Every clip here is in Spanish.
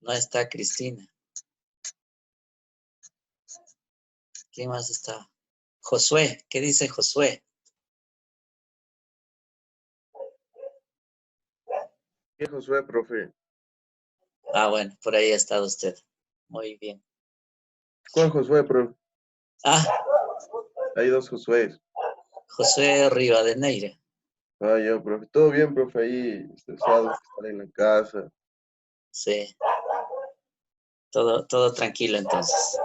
No está Cristina. ¿Quién más está? Josué. ¿Qué dice Josué? ¿Qué Josué, profe? Ah, bueno, por ahí ha estado usted. Muy bien. ¿Cuál Josué, profe? Ah, Hay dos Josués. Josué Rivadeneira. Ah, yo, profe. Todo bien, profe, ahí estresado, estar en la casa. Sí. Todo tranquilo entonces.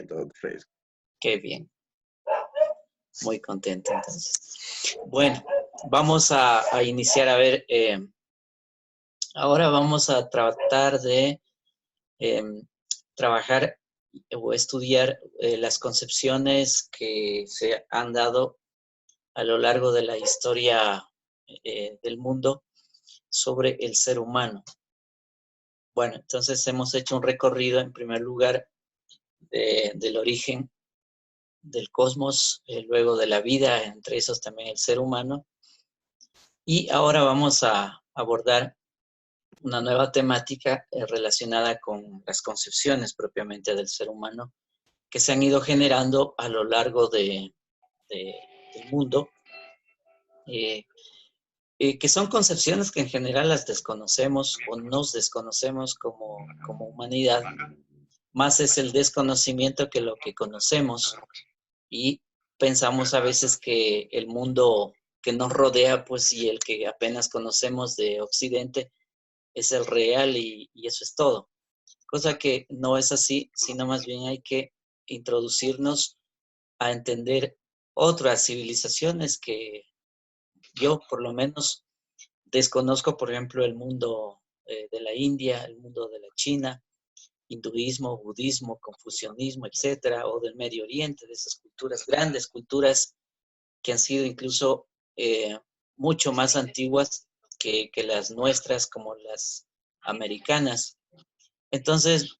Todo fresco. Qué bien. Muy contento entonces. Bueno, vamos a iniciar a ver. Ahora vamos a tratar de trabajar o estudiar las concepciones que se han dado a lo largo de la historia del mundo sobre el ser humano. Bueno, entonces hemos hecho un recorrido en primer lugar del origen del cosmos, luego de la vida, entre esos también el ser humano, y ahora vamos a abordar una nueva temática relacionada con las concepciones propiamente del ser humano que se han ido generando a lo largo del mundo, que son concepciones que en general las desconocemos o nos desconocemos como humanidad. Más es el desconocimiento que lo que conocemos y pensamos a veces que el mundo que nos rodea, pues, y el que apenas conocemos de Occidente es el real y eso es todo. Cosa que no es así, sino más bien hay que introducirnos a entender otras civilizaciones que yo por lo menos desconozco, por ejemplo, el mundo de la India, el mundo de la China, hinduismo, budismo, confucianismo, etcétera, o del Medio Oriente, de esas culturas, grandes culturas que han sido incluso mucho más antiguas que las nuestras, como las americanas. Entonces,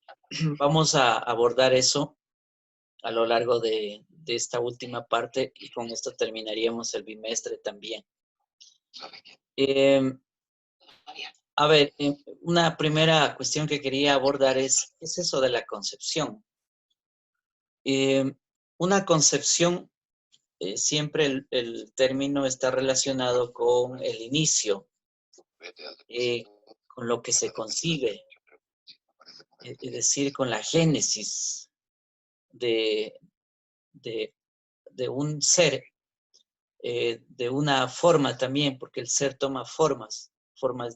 vamos a abordar eso a lo largo de esta última parte y con esto terminaríamos el bimestre también. A ver, una primera cuestión que quería abordar es, ¿qué es eso de la concepción? Una concepción, siempre el término está relacionado con el inicio, con lo que se concibe, es decir, con la génesis de, de, de un ser, de una forma también, porque el ser toma formas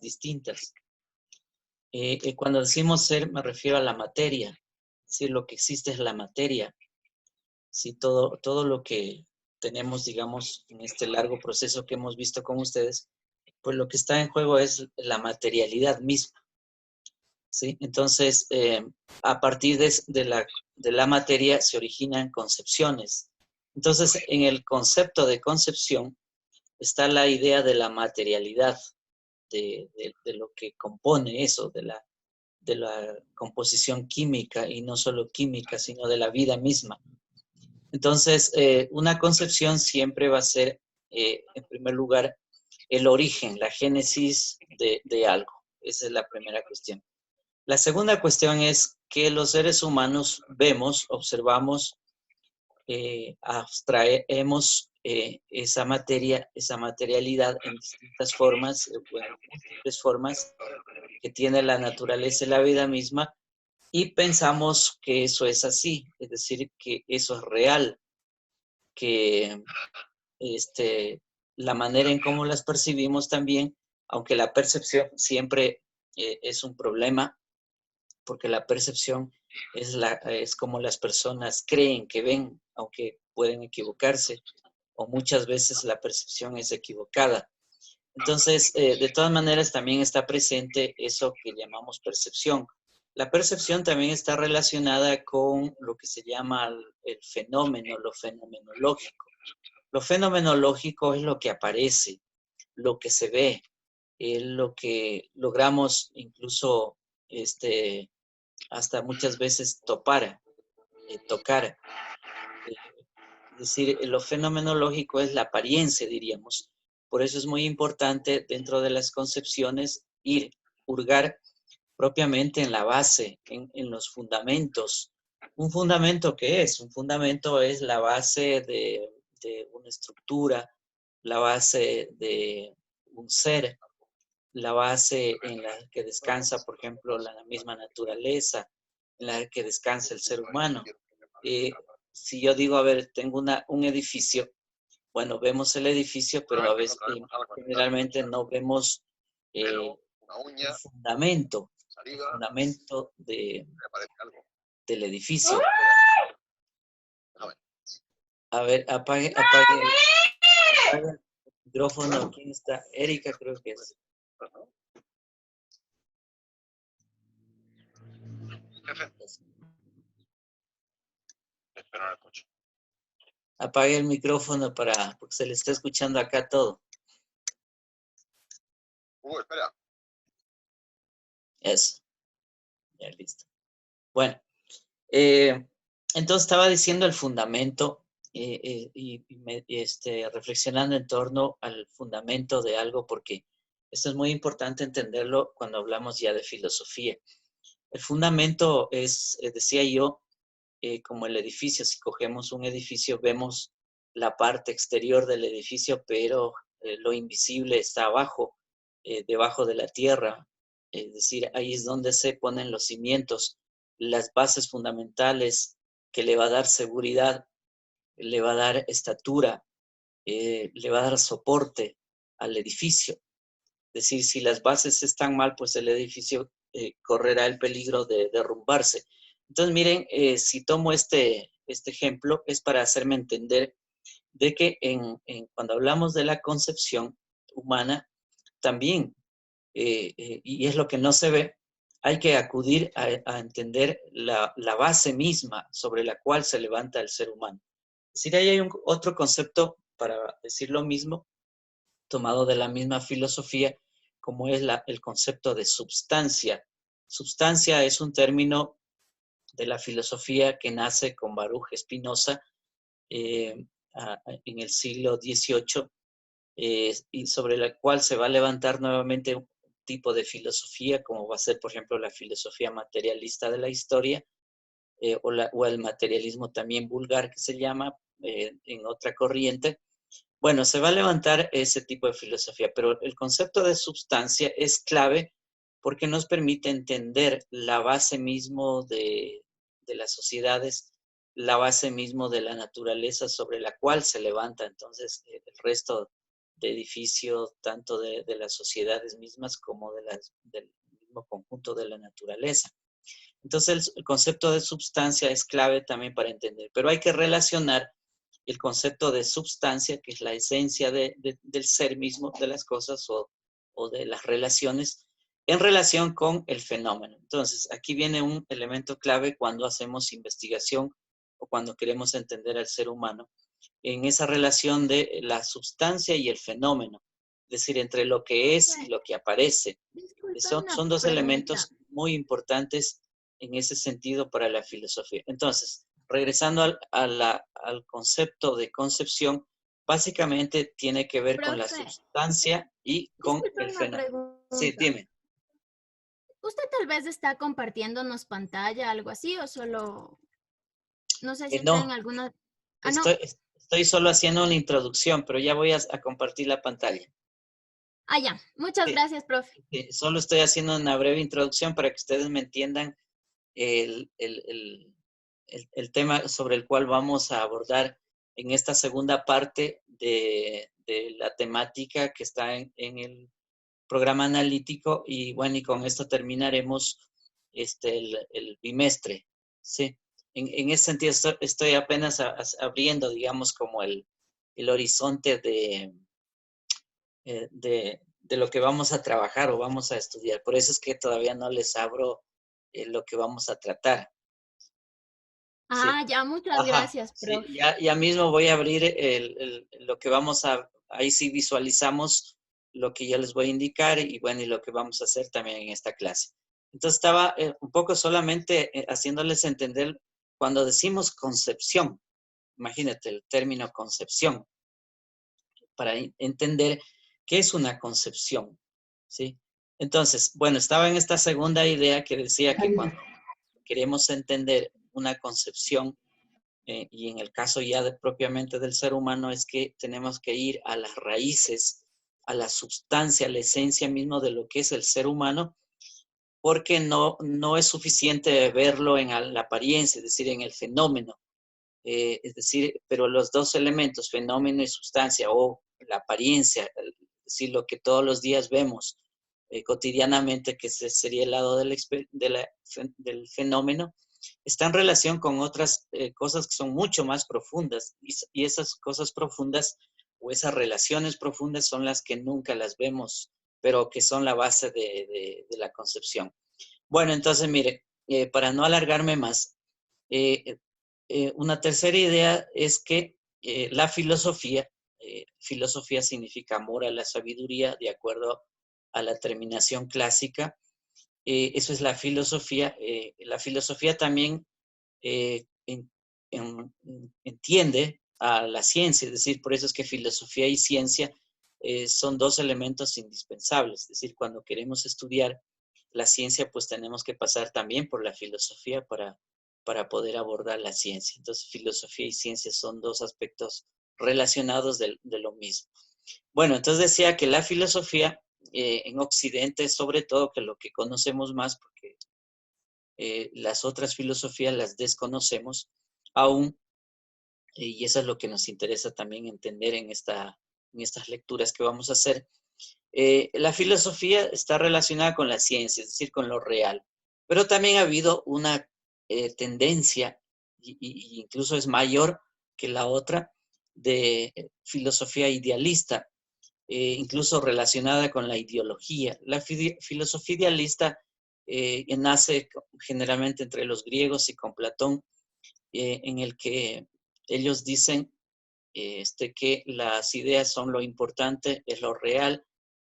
distintas. Cuando decimos ser, me refiero a la materia, es decir, lo que existe es la materia. Sí, todo lo que tenemos, digamos, en este largo proceso que hemos visto con ustedes, pues lo que está en juego es la materialidad misma. ¿Sí? Entonces, a partir de la materia se originan concepciones. Entonces, en el concepto de concepción está la idea de la materialidad, de lo que compone eso, de la composición química, y no solo química, sino de la vida misma. Entonces, una concepción siempre va a ser, en primer lugar, el origen, la génesis de algo. Esa es la primera cuestión. La segunda cuestión es que los seres humanos vemos, observamos, abstraemos esa materia, esa materialidad en distintas formas, bueno, múltiples formas que tiene la naturaleza y la vida misma, y pensamos que eso es así, es decir, que eso es real, que la manera en cómo las percibimos también, aunque la percepción siempre es un problema, porque la percepción es como las personas creen que ven, aunque pueden equivocarse, o muchas veces la percepción es equivocada. Entonces, de todas maneras, también está presente eso que llamamos percepción. La percepción también está relacionada con lo que se llama el fenómeno, lo fenomenológico. Lo fenomenológico es lo que aparece, lo que se ve, lo que logramos incluso hasta muchas veces tocar. Es decir, lo fenomenológico es la apariencia, diríamos. Por eso es muy importante dentro de las concepciones hurgar propiamente en la base, en los fundamentos. ¿Un fundamento qué es? Un fundamento es la base de una estructura, la base de un ser, la base en la que descansa, por ejemplo, la misma naturaleza, en la que descansa el ser humano. Si yo digo, a ver, tengo un edificio, bueno, vemos el edificio, pero a veces generalmente no vemos un fundamento, el fundamento del edificio. A ver, apague el micrófono. ¿Quién está? Erika, creo que es. Apague el micrófono porque se le está escuchando acá todo. Espera. Eso. Ya, listo. Bueno, entonces estaba diciendo el fundamento reflexionando en torno al fundamento de algo, porque esto es muy importante entenderlo cuando hablamos ya de filosofía. El fundamento es, decía yo, como el edificio. Si cogemos un edificio, vemos la parte exterior del edificio, pero lo invisible está abajo, debajo de la tierra. Es decir, ahí es donde se ponen los cimientos, las bases fundamentales que le va a dar seguridad, le va a dar estatura, le va a dar soporte al edificio. Es decir, si las bases están mal, pues el edificio correrá el peligro de derrumbarse. Entonces, miren, si tomo este ejemplo, es para hacerme entender de que cuando hablamos de la concepción humana, también, y es lo que no se ve, hay que acudir a entender la base misma sobre la cual se levanta el ser humano. Es decir, ahí hay otro concepto, para decir lo mismo, tomado de la misma filosofía, como es el concepto de substancia. Substancia es un término de la filosofía que nace con Baruch Spinoza en el siglo XVIII, y sobre la cual se va a levantar nuevamente un tipo de filosofía, como va a ser, por ejemplo, la filosofía materialista de la historia, o el materialismo también vulgar, que se llama en otra corriente. Bueno, se va a levantar ese tipo de filosofía, pero el concepto de substancia es clave porque nos permite entender la base mismo de las sociedades, la base mismo de la naturaleza sobre la cual se levanta entonces el resto de edificios, tanto de las sociedades mismas como del mismo conjunto de la naturaleza. Entonces el concepto de substancia es clave también para entender, pero hay que relacionar el concepto de substancia, que es la esencia del ser mismo, de las cosas o de las relaciones, en relación con el fenómeno. Entonces, aquí viene un elemento clave cuando hacemos investigación o cuando queremos entender al ser humano, en esa relación de la substancia y el fenómeno, es decir, entre lo que es y lo que aparece. Son dos elementos muy importantes en ese sentido para la filosofía. Entonces, regresando al concepto de concepción, básicamente tiene que ver con la sustancia y con el fenómeno. Sí, dime. ¿Usted tal vez está compartiéndonos pantalla, algo así, o solo, no sé si está en alguna... no. Estoy solo haciendo una introducción, pero ya voy a compartir la pantalla. Ya. Muchas gracias, profe. Solo estoy haciendo una breve introducción para que ustedes me entiendan el tema sobre el cual vamos a abordar en esta segunda parte de la temática que está en el programa analítico. Y bueno, y con esto terminaremos el bimestre, ¿sí? En ese sentido estoy apenas abriendo, digamos, como el horizonte de lo que vamos a trabajar o vamos a estudiar. Por eso es que todavía no les abro lo que vamos a tratar. Sí. Ya, muchas gracias, profe. Sí, ya mismo voy a abrir lo que vamos ahí sí visualizamos lo que yo les voy a indicar y bueno, y lo que vamos a hacer también en esta clase. Entonces estaba un poco solamente haciéndoles entender cuando decimos concepción, imagínate el término concepción, para entender qué es una concepción, ¿sí? Entonces, bueno, estaba en esta segunda idea que decía que cuando queremos entender una concepción, y en el caso ya propiamente del ser humano, es que tenemos que ir a las raíces, a la sustancia, a la esencia mismo de lo que es el ser humano, porque no es suficiente verlo en la apariencia, es decir, en el fenómeno. Es decir, pero los dos elementos, fenómeno y sustancia, o la apariencia, es decir, lo que todos los días vemos cotidianamente, que sería el lado del fenómeno, está en relación con otras cosas que son mucho más profundas, y esas cosas profundas o esas relaciones profundas son las que nunca las vemos, pero que son la base de la concepción. Bueno, entonces mire, para no alargarme más, eh, una tercera idea es que la filosofía significa amor a la sabiduría, de acuerdo a la terminación clásica. Eso es la filosofía. La filosofía también eh, en, entiende a la ciencia, es decir, por eso es que filosofía y ciencia son dos elementos indispensables. Es decir, cuando queremos estudiar la ciencia, pues tenemos que pasar también por la filosofía para poder abordar la ciencia. Entonces, filosofía y ciencia son dos aspectos relacionados de lo mismo. Bueno, entonces decía que la filosofía en Occidente, sobre todo, que lo que conocemos más, porque las otras filosofías las desconocemos aún, y eso es lo que nos interesa también entender en estas lecturas que vamos a hacer. La filosofía está relacionada con la ciencia, es decir, con lo real, pero también ha habido una tendencia, y incluso es mayor que la otra, de filosofía idealista, incluso relacionada con la ideología. La filosofía idealista nace generalmente entre los griegos y con Platón, en el que ellos dicen que las ideas son lo importante, es lo real,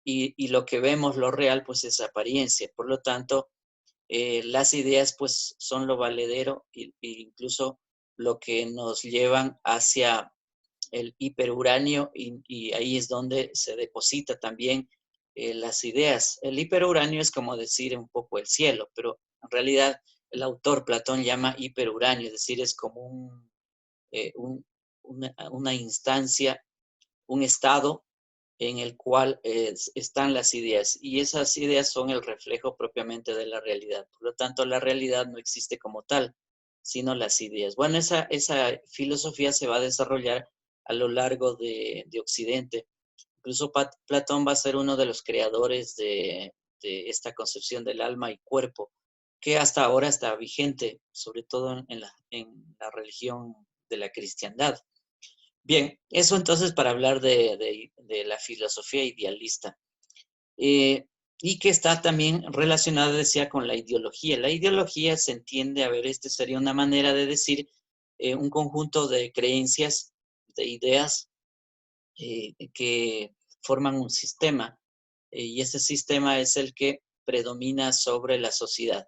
y lo que vemos, lo real, pues es apariencia. Por lo tanto, las ideas pues son lo valedero e incluso lo que nos llevan hacia el hiperuranio, y ahí es donde se deposita también las ideas. El hiperuranio es como decir un poco el cielo, pero en realidad el autor Platón llama hiperuranio, es decir, es como una instancia, un estado en el cual están las ideas, y esas ideas son el reflejo propiamente de la realidad. Por lo tanto, la realidad no existe como tal, sino las ideas. Bueno, esa filosofía se va a desarrollar a lo largo de Occidente. Incluso Platón va a ser uno de los creadores de esta concepción del alma y cuerpo, que hasta ahora está vigente, sobre todo en la religión de la cristiandad. Bien, eso entonces para hablar de la filosofía idealista. Y que está también relacionada, decía, con la ideología. La ideología se entiende, a ver, sería una manera de decir un conjunto de creencias, de ideas que forman un sistema, y ese sistema es el que predomina sobre la sociedad.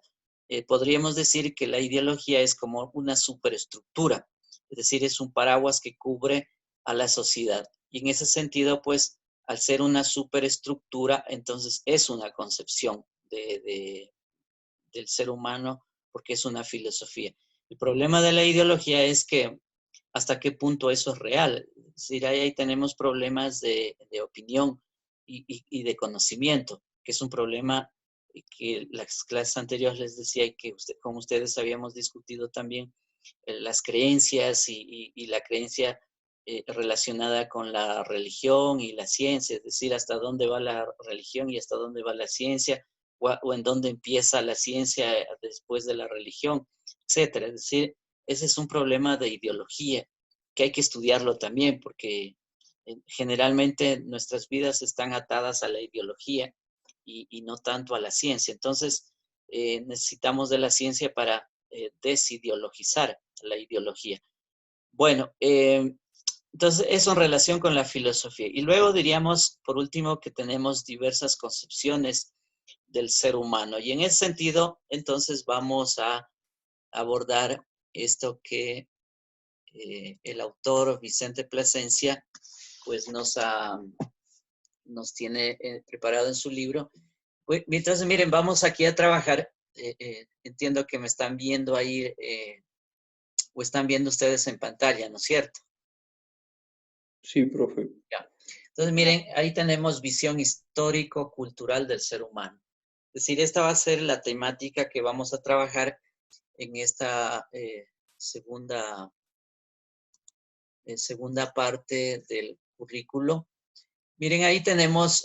Podríamos decir que la ideología es como una superestructura, es decir, es un paraguas que cubre a la sociedad. Y en ese sentido, pues, al ser una superestructura, entonces es una concepción del ser humano, porque es una filosofía. El problema de la ideología es que hasta qué punto eso es real. Es decir, ahí tenemos problemas de opinión y de conocimiento, que es un problema que las clases anteriores les decía, y que con ustedes habíamos discutido también, las creencias y la creencia relacionada con la religión y la ciencia, es decir, hasta dónde va la religión y hasta dónde va la ciencia, o en dónde empieza la ciencia después de la religión, etcétera. Es decir, ese es un problema de ideología que hay que estudiarlo también, porque generalmente nuestras vidas están atadas a la ideología y no tanto a la ciencia. Entonces, necesitamos de la ciencia para desideologizar la ideología. Bueno, entonces eso en relación con la filosofía. Y luego diríamos, por último, que tenemos diversas concepciones del ser humano. Y en ese sentido, entonces vamos a abordar esto que el autor Vicente Plasencia pues nos tiene preparado en su libro, Entonces, miren, vamos aquí a trabajar. Entiendo que me están viendo ahí, o están viendo ustedes en pantalla, ¿no es cierto? Sí, profe. Ya. Entonces, miren, ahí tenemos visión histórico-cultural del ser humano. Es decir, esta va a ser la temática que vamos a trabajar en esta segunda parte del currículo. Miren, ahí tenemos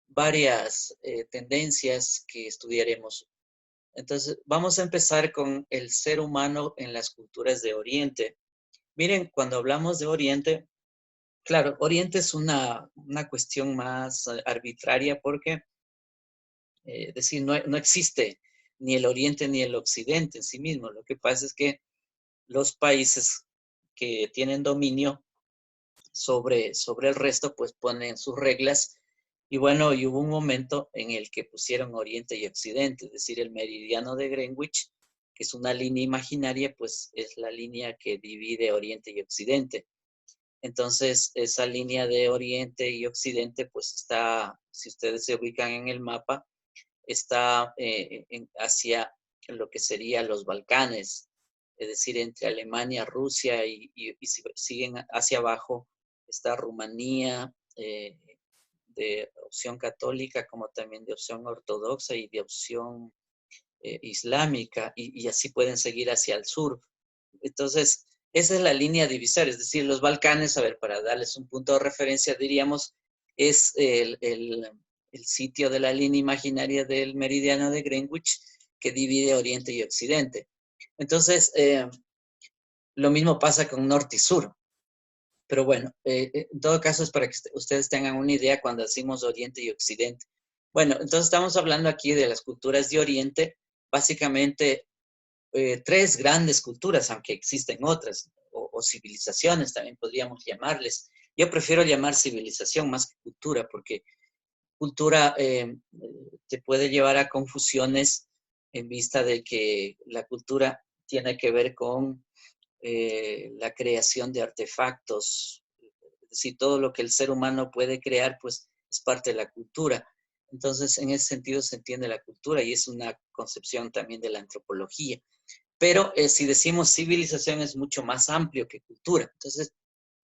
varias tendencias que estudiaremos. Entonces, vamos a empezar con el ser humano en las culturas de Oriente. Miren, cuando hablamos de Oriente, claro, Oriente es una cuestión más arbitraria porque, es decir, no existe ni el Oriente ni el Occidente en sí mismo. Lo que pasa es que los países que tienen dominio sobre el resto, pues ponen sus reglas. Y bueno, y hubo un momento en el que pusieron Oriente y Occidente, es decir, el meridiano de Greenwich, que es una línea imaginaria, pues es la línea que divide Oriente y Occidente. Entonces, esa línea de Oriente y Occidente, pues está, si ustedes se ubican en el mapa, está hacia lo que serían los Balcanes, es decir, entre Alemania, Rusia y si siguen hacia abajo está Rumanía, de opción católica, como también de opción ortodoxa y de opción islámica, y así pueden seguir hacia el sur. Entonces, esa es la línea divisoria, es decir, los Balcanes, a ver, para darles un punto de referencia, diríamos, es el sitio de la línea imaginaria del meridiano de Greenwich que divide Oriente y Occidente. Entonces, lo mismo pasa con norte y sur. Pero bueno, en todo caso es para que ustedes tengan una idea cuando decimos Oriente y Occidente. Bueno, entonces estamos hablando aquí de las culturas de Oriente, básicamente tres grandes culturas, aunque existen otras, o civilizaciones también podríamos llamarles. Yo prefiero llamar civilización más que cultura, porque cultura te puede llevar a confusiones en vista de que la cultura tiene que ver con la creación de artefactos, es decir, todo lo que el ser humano puede crear, pues es parte de la cultura. Entonces, en ese sentido se entiende la cultura y es una concepción también de la antropología. Pero si decimos civilización es mucho más amplio que cultura. Entonces,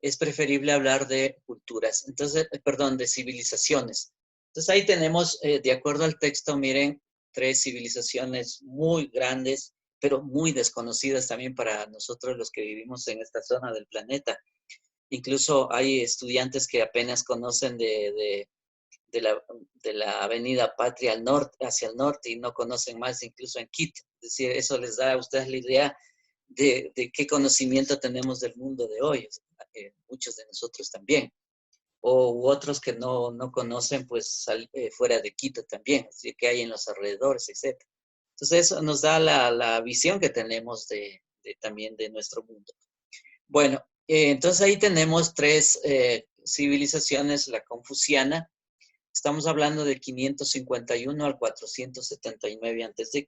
es preferible hablar de culturas. Entonces, perdón, de civilizaciones. Entonces, ahí tenemos, de acuerdo al texto, miren, tres civilizaciones muy grandes, pero muy desconocidas también para nosotros los que vivimos en esta zona del planeta. Incluso hay estudiantes que apenas conocen de la avenida Patria al norte, hacia el norte y no conocen más incluso en Quito. Es decir, eso les da a ustedes la idea de qué conocimiento tenemos del mundo de hoy, muchos de nosotros también, u otros que no conocen pues fuera de Quito también, así que hay en los alrededores, etc. Entonces eso nos da la visión que tenemos también de nuestro mundo. Bueno, entonces ahí tenemos tres civilizaciones, la confuciana. Estamos hablando de 551 al 479 a.C.,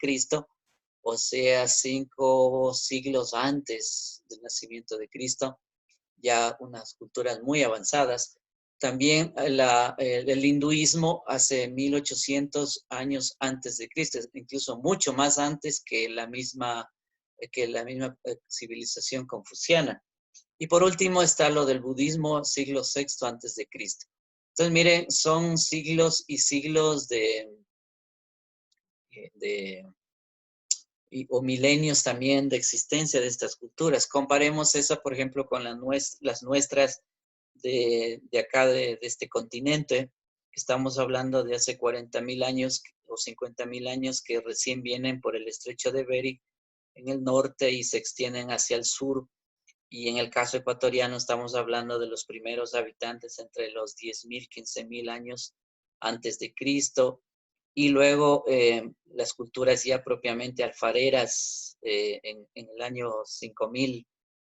o sea, 5 siglos antes del nacimiento de Cristo, ya unas culturas muy avanzadas. También el hinduismo hace 1800 años antes de Cristo, incluso mucho más antes que la misma civilización confuciana. Y por último está lo del budismo, siglo VI antes de Cristo. Entonces, miren, son siglos y siglos o milenios también de existencia de estas culturas. Comparemos esa, por ejemplo, con las nuestras de acá, de este continente. Estamos hablando de hace 40,000 años o 50,000 años que recién vienen por el estrecho de Bering en el norte y se extienden hacia el sur. Y en el caso ecuatoriano estamos hablando de los primeros habitantes entre los 10,000, 15,000 años antes de Cristo. Y luego las culturas ya propiamente alfareras en el año 5,000,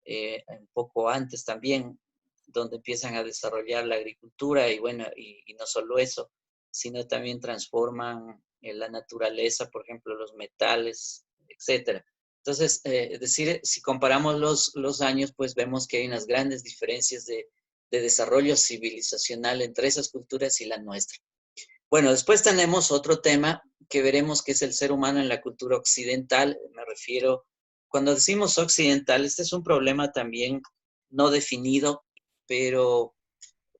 un poco antes también, donde empiezan a desarrollar la agricultura y bueno, y no solo eso, sino también transforman la naturaleza, por ejemplo, los metales, etcétera. Entonces, es decir, si comparamos los años, pues vemos que hay unas grandes diferencias de desarrollo civilizacional entre esas culturas y la nuestra. Bueno, después tenemos otro tema que veremos que es el ser humano en la cultura occidental. Me refiero, cuando decimos occidental, este es un problema también no definido, pero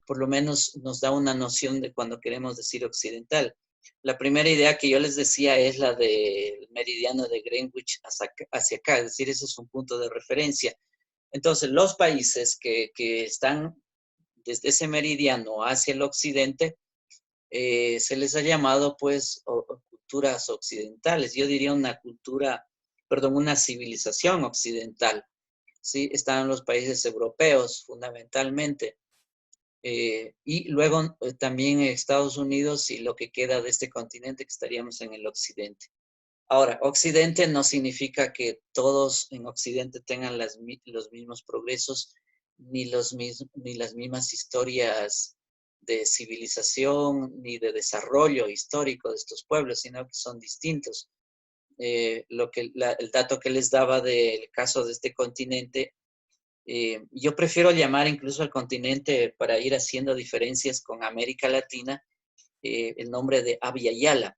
por lo menos nos da una noción de cuando queremos decir occidental. La primera idea que yo les decía es la del meridiano de Greenwich hacia acá, es decir, ese es un punto de referencia. Entonces, los países que están desde ese meridiano hacia el occidente, se les ha llamado pues culturas occidentales. Yo diría una cultura, perdón, una civilización occidental. ¿Sí? Están los países europeos fundamentalmente. Y luego también Estados Unidos y lo que queda de este continente, que estaríamos en el occidente. Ahora, occidente no significa que todos en occidente tengan los mismos progresos, ni las mismas historias de civilización, ni de desarrollo histórico de estos pueblos, sino que son distintos. El dato que les daba del caso de este continente, yo prefiero llamar incluso al continente, para ir haciendo diferencias con América Latina, el nombre de Abya Yala,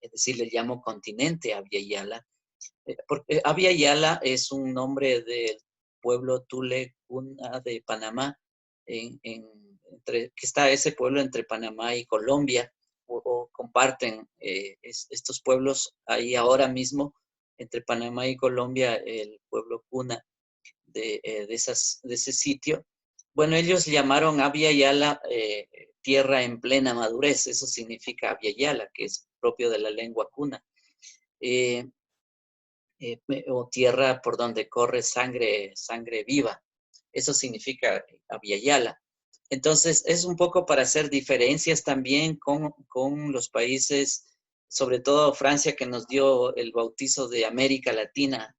es decir, le llamo continente Abya Yala, porque Abya Yala es un nombre del pueblo Tule Cuna de Panamá, que está ese pueblo entre Panamá y Colombia, o comparten estos pueblos ahí ahora mismo, entre Panamá y Colombia, el pueblo Cuna de ese sitio. Bueno, ellos llamaron Abya Yala tierra en plena madurez, eso significa Abya Yala, que es propio de la lengua Cuna. O tierra por donde corre sangre viva. Eso significa Abya Yala. Entonces, es un poco para hacer diferencias también con los países, sobre todo Francia, que nos dio el bautizo de América Latina,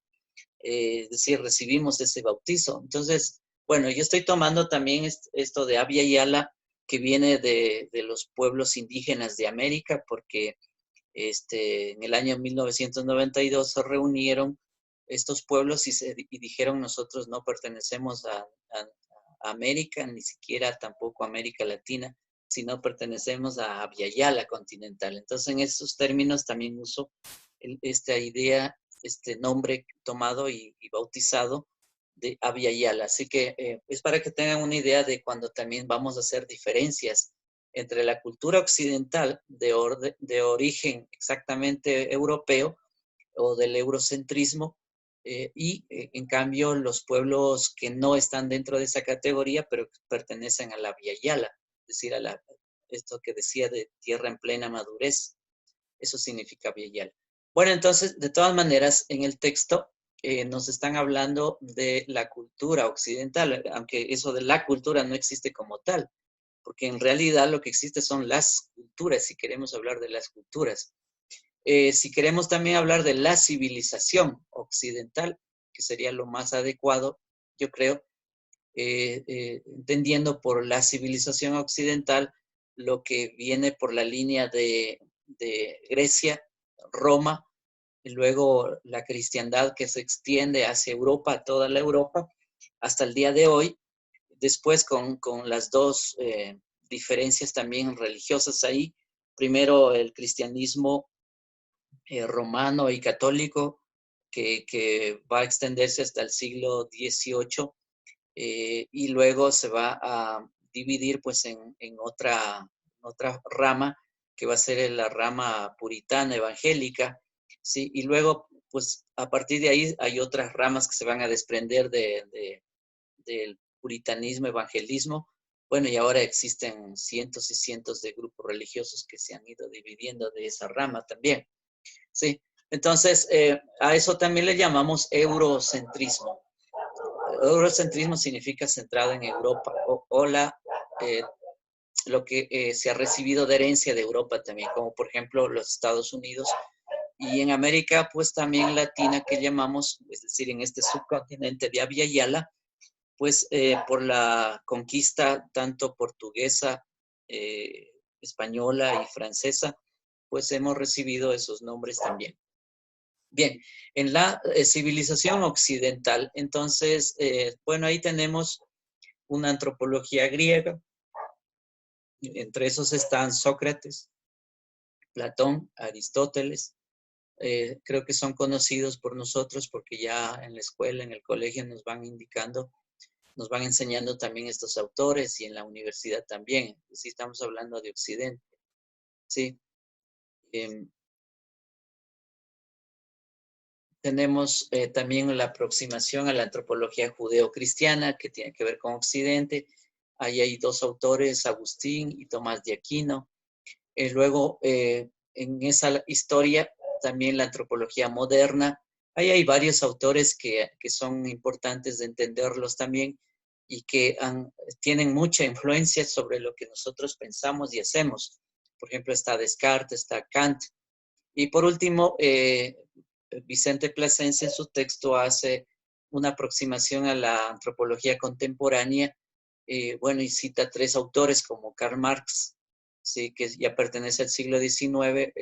es decir, recibimos ese bautizo. Entonces, bueno, yo estoy tomando también esto de Abya Yala, que viene de los pueblos indígenas de América, porque en el año 1992 se reunieron estos pueblos y dijeron: nosotros no pertenecemos a América, ni siquiera tampoco a América Latina, sino pertenecemos a Abya Yala continental. Entonces, en esos términos también uso esta idea, este nombre tomado y bautizado de Abya Yala. Así que es para que tengan una idea de cuando también vamos a hacer diferencias entre la cultura occidental de origen exactamente europeo o del eurocentrismo, y en cambio los pueblos que no están dentro de esa categoría, pero que pertenecen a la Abya Yala, es decir, esto que decía de tierra en plena madurez, eso significa Abya Yala. Bueno, entonces, de todas maneras, en el texto nos están hablando de la cultura occidental, aunque eso de la cultura no existe como tal, porque en realidad lo que existe son las culturas, si queremos hablar de las culturas. Si queremos también hablar de la civilización occidental, que sería lo más adecuado, yo creo, entendiendo por la civilización occidental lo que viene por la línea de Grecia, Roma, y luego la cristiandad que se extiende hacia Europa, toda la Europa, hasta el día de hoy. Después con las dos diferencias también religiosas ahí. Primero el cristianismo romano y católico, que va a extenderse hasta el siglo XVIII, y luego se va a dividir pues en otra rama, que va a ser la rama puritana evangélica, ¿sí? Y luego pues a partir de ahí hay otras ramas que se van a desprender del puritanismo, evangelismo. Bueno, y ahora existen cientos y cientos de grupos religiosos que se han ido dividiendo de esa rama también, ¿sí? Entonces, a eso también le llamamos eurocentrismo. Eurocentrismo significa centrado en Europa, o lo que se ha recibido de herencia de Europa también, como por ejemplo los Estados Unidos, y en América, pues también latina, que llamamos, es decir, en este subcontinente de Abya Yala, pues por la conquista tanto portuguesa, española y francesa, pues hemos recibido esos nombres también. Bien, en la civilización occidental, entonces, bueno, ahí tenemos una antropología griega, Entre esos están Sócrates, Platón, Aristóteles. Creo que son conocidos por nosotros porque ya en la escuela, en el colegio nos van indicando, nos van enseñando también estos autores y en la universidad también. Si estamos hablando de Occidente, ¿sí? Tenemos también la aproximación a la antropología judeocristiana que tiene que ver con Occidente. Ahí hay dos autores, Agustín y Tomás de Aquino. Luego, en esa historia, también la antropología moderna. Ahí hay varios autores que son importantes de entenderlos también y que tienen mucha influencia sobre lo que nosotros pensamos y hacemos. Por ejemplo, está Descartes, está Kant. Y por último, Vicente Plasencia en su texto hace una aproximación a la antropología contemporánea, bueno, y cita tres autores como Karl Marx, ¿sí? Que ya pertenece al siglo XIX,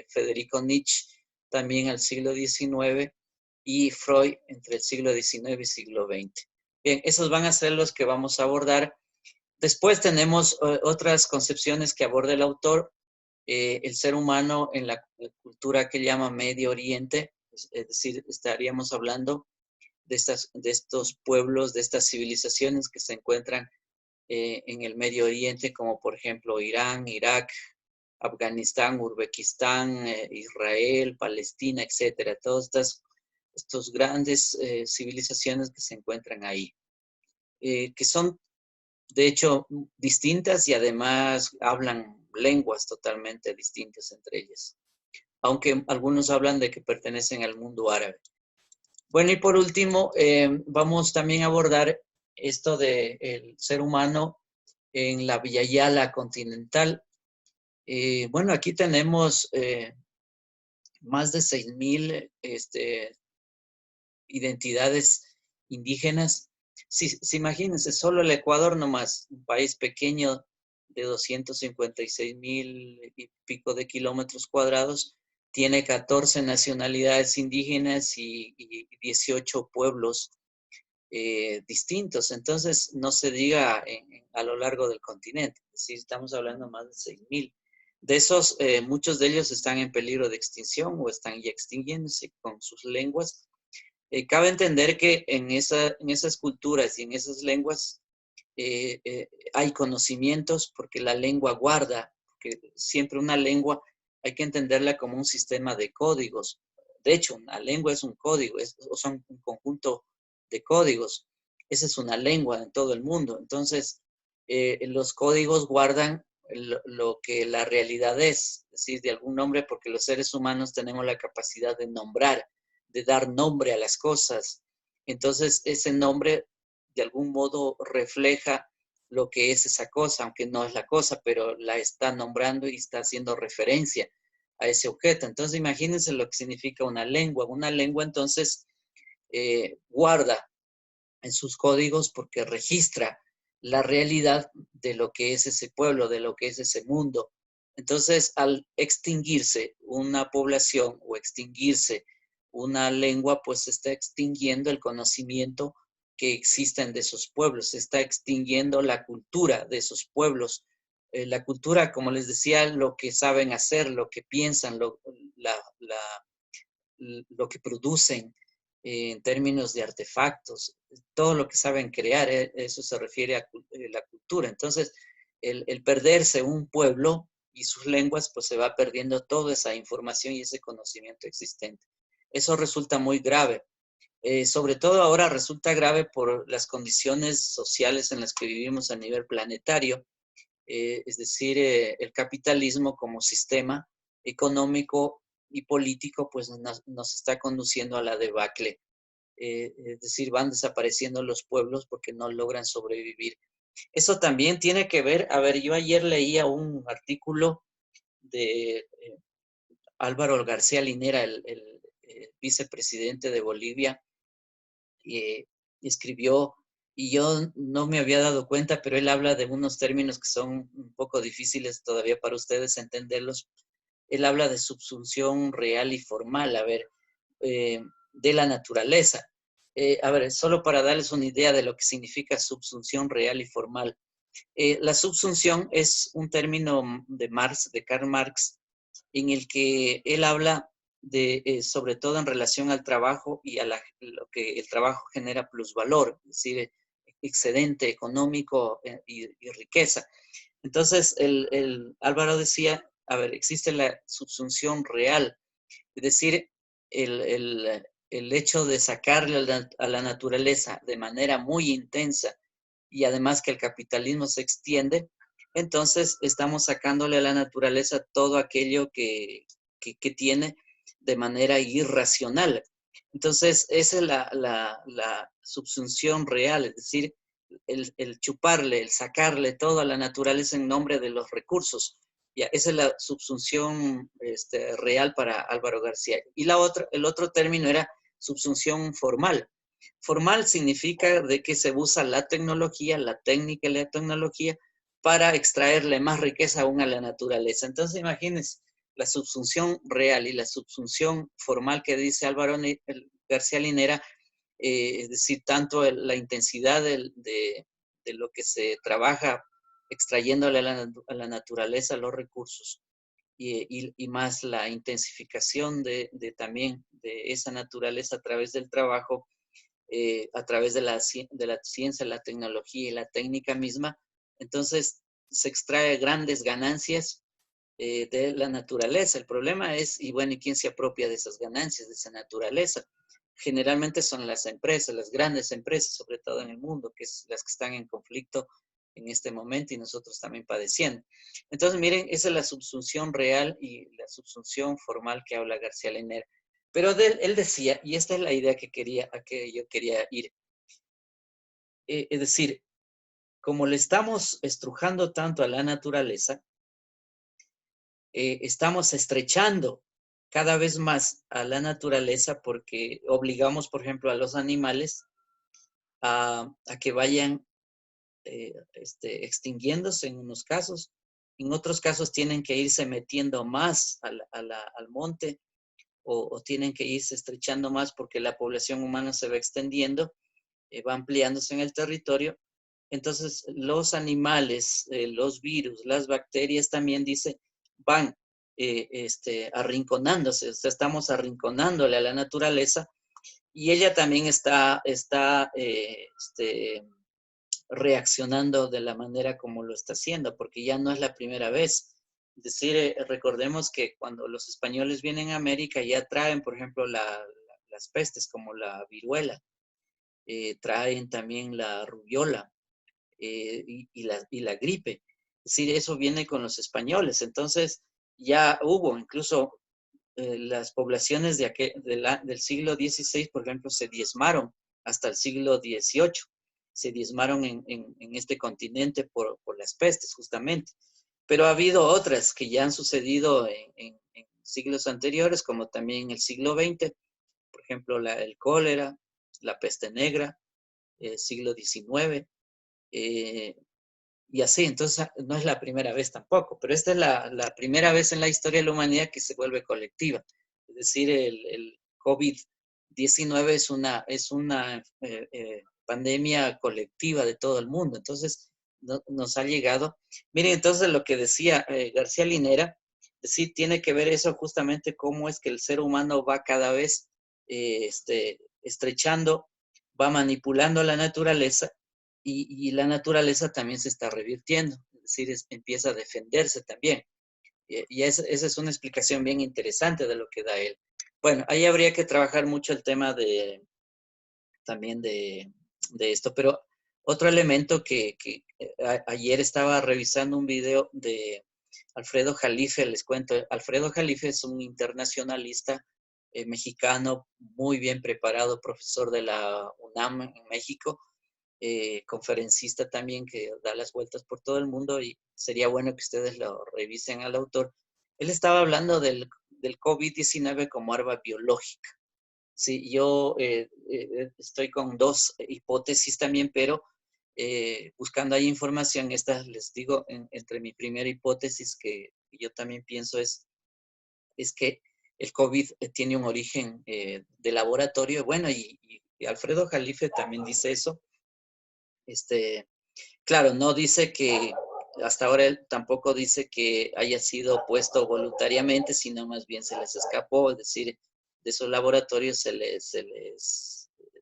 Federico Nietzsche también al siglo XIX, y Freud entre el siglo XIX y siglo XX. Bien, esos van a ser los que vamos a abordar. Después tenemos otras concepciones que aborda el autor, el ser humano en la cultura que llama Medio Oriente, es decir, estaríamos hablando de estos pueblos, de estas civilizaciones que se encuentran en el Medio Oriente, como por ejemplo Irán, Irak, Afganistán, Uzbekistán, Israel, Palestina, etcétera. Todas estas grandes civilizaciones que se encuentran ahí, que son de hecho distintas y además hablan lenguas totalmente distintas entre ellas, aunque algunos hablan de que pertenecen al mundo árabe. Bueno, y por último, vamos también a abordar esto del ser humano en la Via Yala continental. Bueno, aquí tenemos más de 6,000 identidades indígenas. Si imagínense, solo el Ecuador nomás, un país pequeño de 256,000 y pico de kilómetros cuadrados, tiene 14 nacionalidades indígenas y 18 pueblos distintos. Entonces, no se diga a lo largo del continente. Es decir, estamos hablando más de 6,000. De esos, muchos de ellos están en peligro de extinción o están ya extinguiéndose con sus lenguas. Cabe entender que en esas culturas y en esas lenguas hay conocimientos porque la lengua guarda, porque siempre una lengua hay que entenderla como un sistema de códigos. De hecho, una lengua es un código, son un conjunto de códigos. Esa es una lengua en todo el mundo. Entonces, los códigos guardan lo que la realidad es decir, de algún nombre, porque los seres humanos tenemos la capacidad de nombrar, de dar nombre a las cosas. Entonces, ese nombre de algún modo refleja lo que es esa cosa, aunque no es la cosa, pero la está nombrando y está haciendo referencia a ese objeto. Entonces, imagínense lo que significa una lengua. Una lengua, entonces, guarda en sus códigos porque registra la realidad de lo que es ese pueblo, de lo que es ese mundo. Entonces, al extinguirse una población o extinguirse una lengua, pues se está extinguiendo el conocimiento que existen de esos pueblos, se está extinguiendo la cultura de esos pueblos. La cultura, como les decía, lo que saben hacer, lo que piensan, lo que producen en términos de artefactos, todo lo que saben crear, eso se refiere a la cultura. Entonces, el perderse un pueblo y sus lenguas, pues se va perdiendo toda esa información y ese conocimiento existente. Eso resulta muy grave. Sobre todo ahora resulta grave por las condiciones sociales en las que vivimos a nivel planetario, es decir, el capitalismo como sistema económico y político, pues nos está conduciendo a la debacle. Es decir, van desapareciendo los pueblos porque no logran sobrevivir. Eso también tiene que ver, a ver, yo ayer leía un artículo de Álvaro García Linera, el vicepresidente de Bolivia, escribió, y yo no me había dado cuenta, pero él habla de unos términos que son un poco difíciles todavía para ustedes entenderlos. Él habla de subsunción real y formal, a ver, de la naturaleza. A ver, solo para darles una idea de lo que significa subsunción real y formal. La subsunción es un término de Marx, de Karl Marx, en el que él habla de, sobre todo en relación al trabajo y a lo que el trabajo genera plusvalor, es decir, excedente económico y riqueza. Entonces, el Álvaro decía, a ver, existe la subsunción real, es decir, el hecho de sacarle a la naturaleza de manera muy intensa y además que el capitalismo se extiende, entonces estamos sacándole a la naturaleza todo aquello que tiene de manera irracional. Entonces, esa es la subsunción real, es decir, el chuparle, el sacarle todo a la naturaleza en nombre de los recursos. Ya, esa es la subsunción real para Álvaro García. Y el otro término era subsunción formal. Formal significa de que se usa la tecnología, la técnica y la tecnología para extraerle más riqueza aún a la naturaleza. Entonces, imagínense, la subsunción real y la subsunción formal que dice Álvaro García Linera, es decir, tanto la intensidad de lo que se trabaja extrayéndole a la naturaleza los recursos y más la intensificación también de esa naturaleza a través del trabajo, a través de la ciencia, la tecnología y la técnica misma. Entonces se extrae grandes ganancias de la naturaleza. El problema es, y bueno, ¿y quién se apropia de esas ganancias, de esa naturaleza? Generalmente son las empresas, las grandes empresas, sobre todo en el mundo, que es las que están en conflicto en este momento y nosotros también padeciendo. Entonces, miren, esa es la subsunción real y la subsunción formal que habla García Linera. Pero él decía, y esta es la idea a que yo quería ir, es decir, como le estamos estrujando tanto a la naturaleza, estamos estrechando cada vez más a la naturaleza porque obligamos, por ejemplo, a los animales a que vayan extinguiéndose en unos casos. En otros casos tienen que irse metiendo más al monte o tienen que irse estrechando más porque la población humana se va extendiendo, va ampliándose en el territorio. Entonces, los animales, los virus, las bacterias también, dice, van arrinconándose. O sea, estamos arrinconándole a la naturaleza y ella también está reaccionando de la manera como lo está haciendo, porque ya no es la primera vez. Es decir, recordemos que cuando los españoles vienen a América ya traen, por ejemplo, las pestes como la viruela, traen también la rubiola y la gripe. Es decir, eso viene con los españoles. Entonces, ya hubo incluso las poblaciones del siglo XVI, por ejemplo, se diezmaron hasta el siglo XVIII. Se diezmaron en este continente por las pestes, justamente. Pero ha habido otras que ya han sucedido en siglos anteriores, como también en el siglo XX, por ejemplo, el cólera, la peste negra, siglo XIX, y así. Entonces, no es la primera vez tampoco, pero esta es la primera vez en la historia de la humanidad que se vuelve colectiva. Es decir, el COVID-19 es una pandemia colectiva de todo el mundo. Entonces, nos ha llegado. Miren, entonces lo que decía García Linera, sí tiene que ver eso justamente cómo es que el ser humano va cada vez estrechando, va manipulando la naturaleza y la naturaleza también se está revirtiendo, es decir, empieza a defenderse también. Y esa es una explicación bien interesante de lo que da él. Bueno, ahí habría que trabajar mucho el tema también de esto, pero otro elemento que ayer estaba revisando un video de Alfredo Jalife, les cuento. Alfredo Jalife es un internacionalista mexicano muy bien preparado, profesor de la UNAM en México, conferencista también que da las vueltas por todo el mundo y sería bueno que ustedes lo revisen al autor. Él estaba hablando del COVID-19 como arma biológica. Sí, yo estoy con dos hipótesis también, pero buscando ahí información, estas les digo, entre mi primera hipótesis que yo también pienso es que el COVID tiene un origen de laboratorio. Bueno, y Alfredo Jalife también dice eso, claro, no dice que, hasta ahora él tampoco dice que haya sido puesto voluntariamente, sino más bien se les escapó, es decir, de esos laboratorios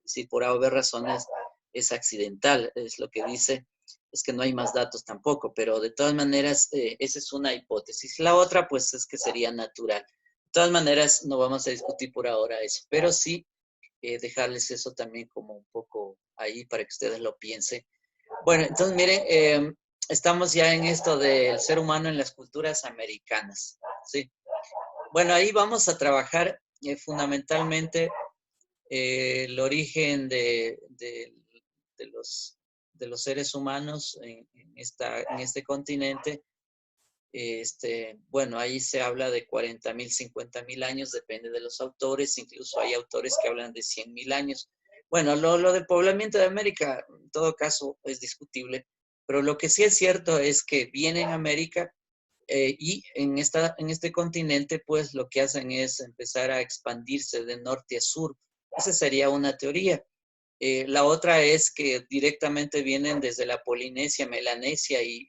si por haber razones es accidental, es lo que dice, es que no hay más datos tampoco, pero de todas maneras, esa es una hipótesis. La otra, pues, es que sería natural. De todas maneras, no vamos a discutir por ahora eso, pero sí dejarles eso también como un poco ahí para que ustedes lo piensen. Bueno, entonces miren, estamos ya en esto del ser humano en las culturas americanas, ¿sí? Bueno, ahí vamos a trabajar fundamentalmente el origen de los seres humanos en este continente. Bueno, ahí se habla de 40.000, 50.000 años, depende de los autores, incluso hay autores que hablan de 100.000 años. Bueno, lo del poblamiento de América, en todo caso, es discutible, pero lo que sí es cierto es que viene en América y en este continente, pues lo que hacen es empezar a expandirse de norte a sur. Esa sería una teoría. La otra es que directamente vienen desde la Polinesia, Melanesia y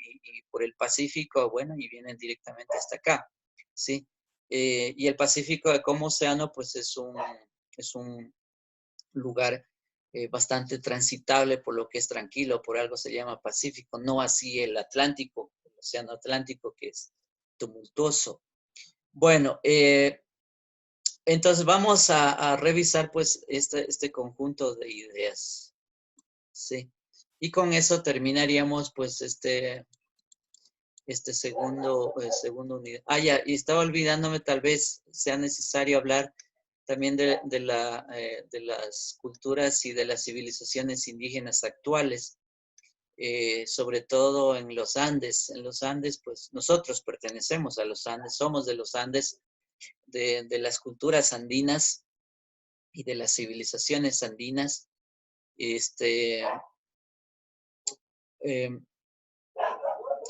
por el Pacífico, bueno, y vienen directamente hasta acá, ¿sí? Y el Pacífico como océano, pues es un lugar bastante transitable, por lo que es tranquilo, por algo se llama Pacífico, no así el Atlántico, el océano Atlántico, que es tumultuoso. Bueno, entonces vamos a revisar pues este conjunto de ideas, ¿sí? Y con eso terminaríamos pues segundo unidad. Ah, ya, y estaba olvidándome, tal vez sea necesario hablar también de las culturas y de las civilizaciones indígenas actuales, sobre todo en los Andes. En los Andes, pues nosotros pertenecemos a los Andes, somos de los Andes, de las culturas andinas y de las civilizaciones andinas.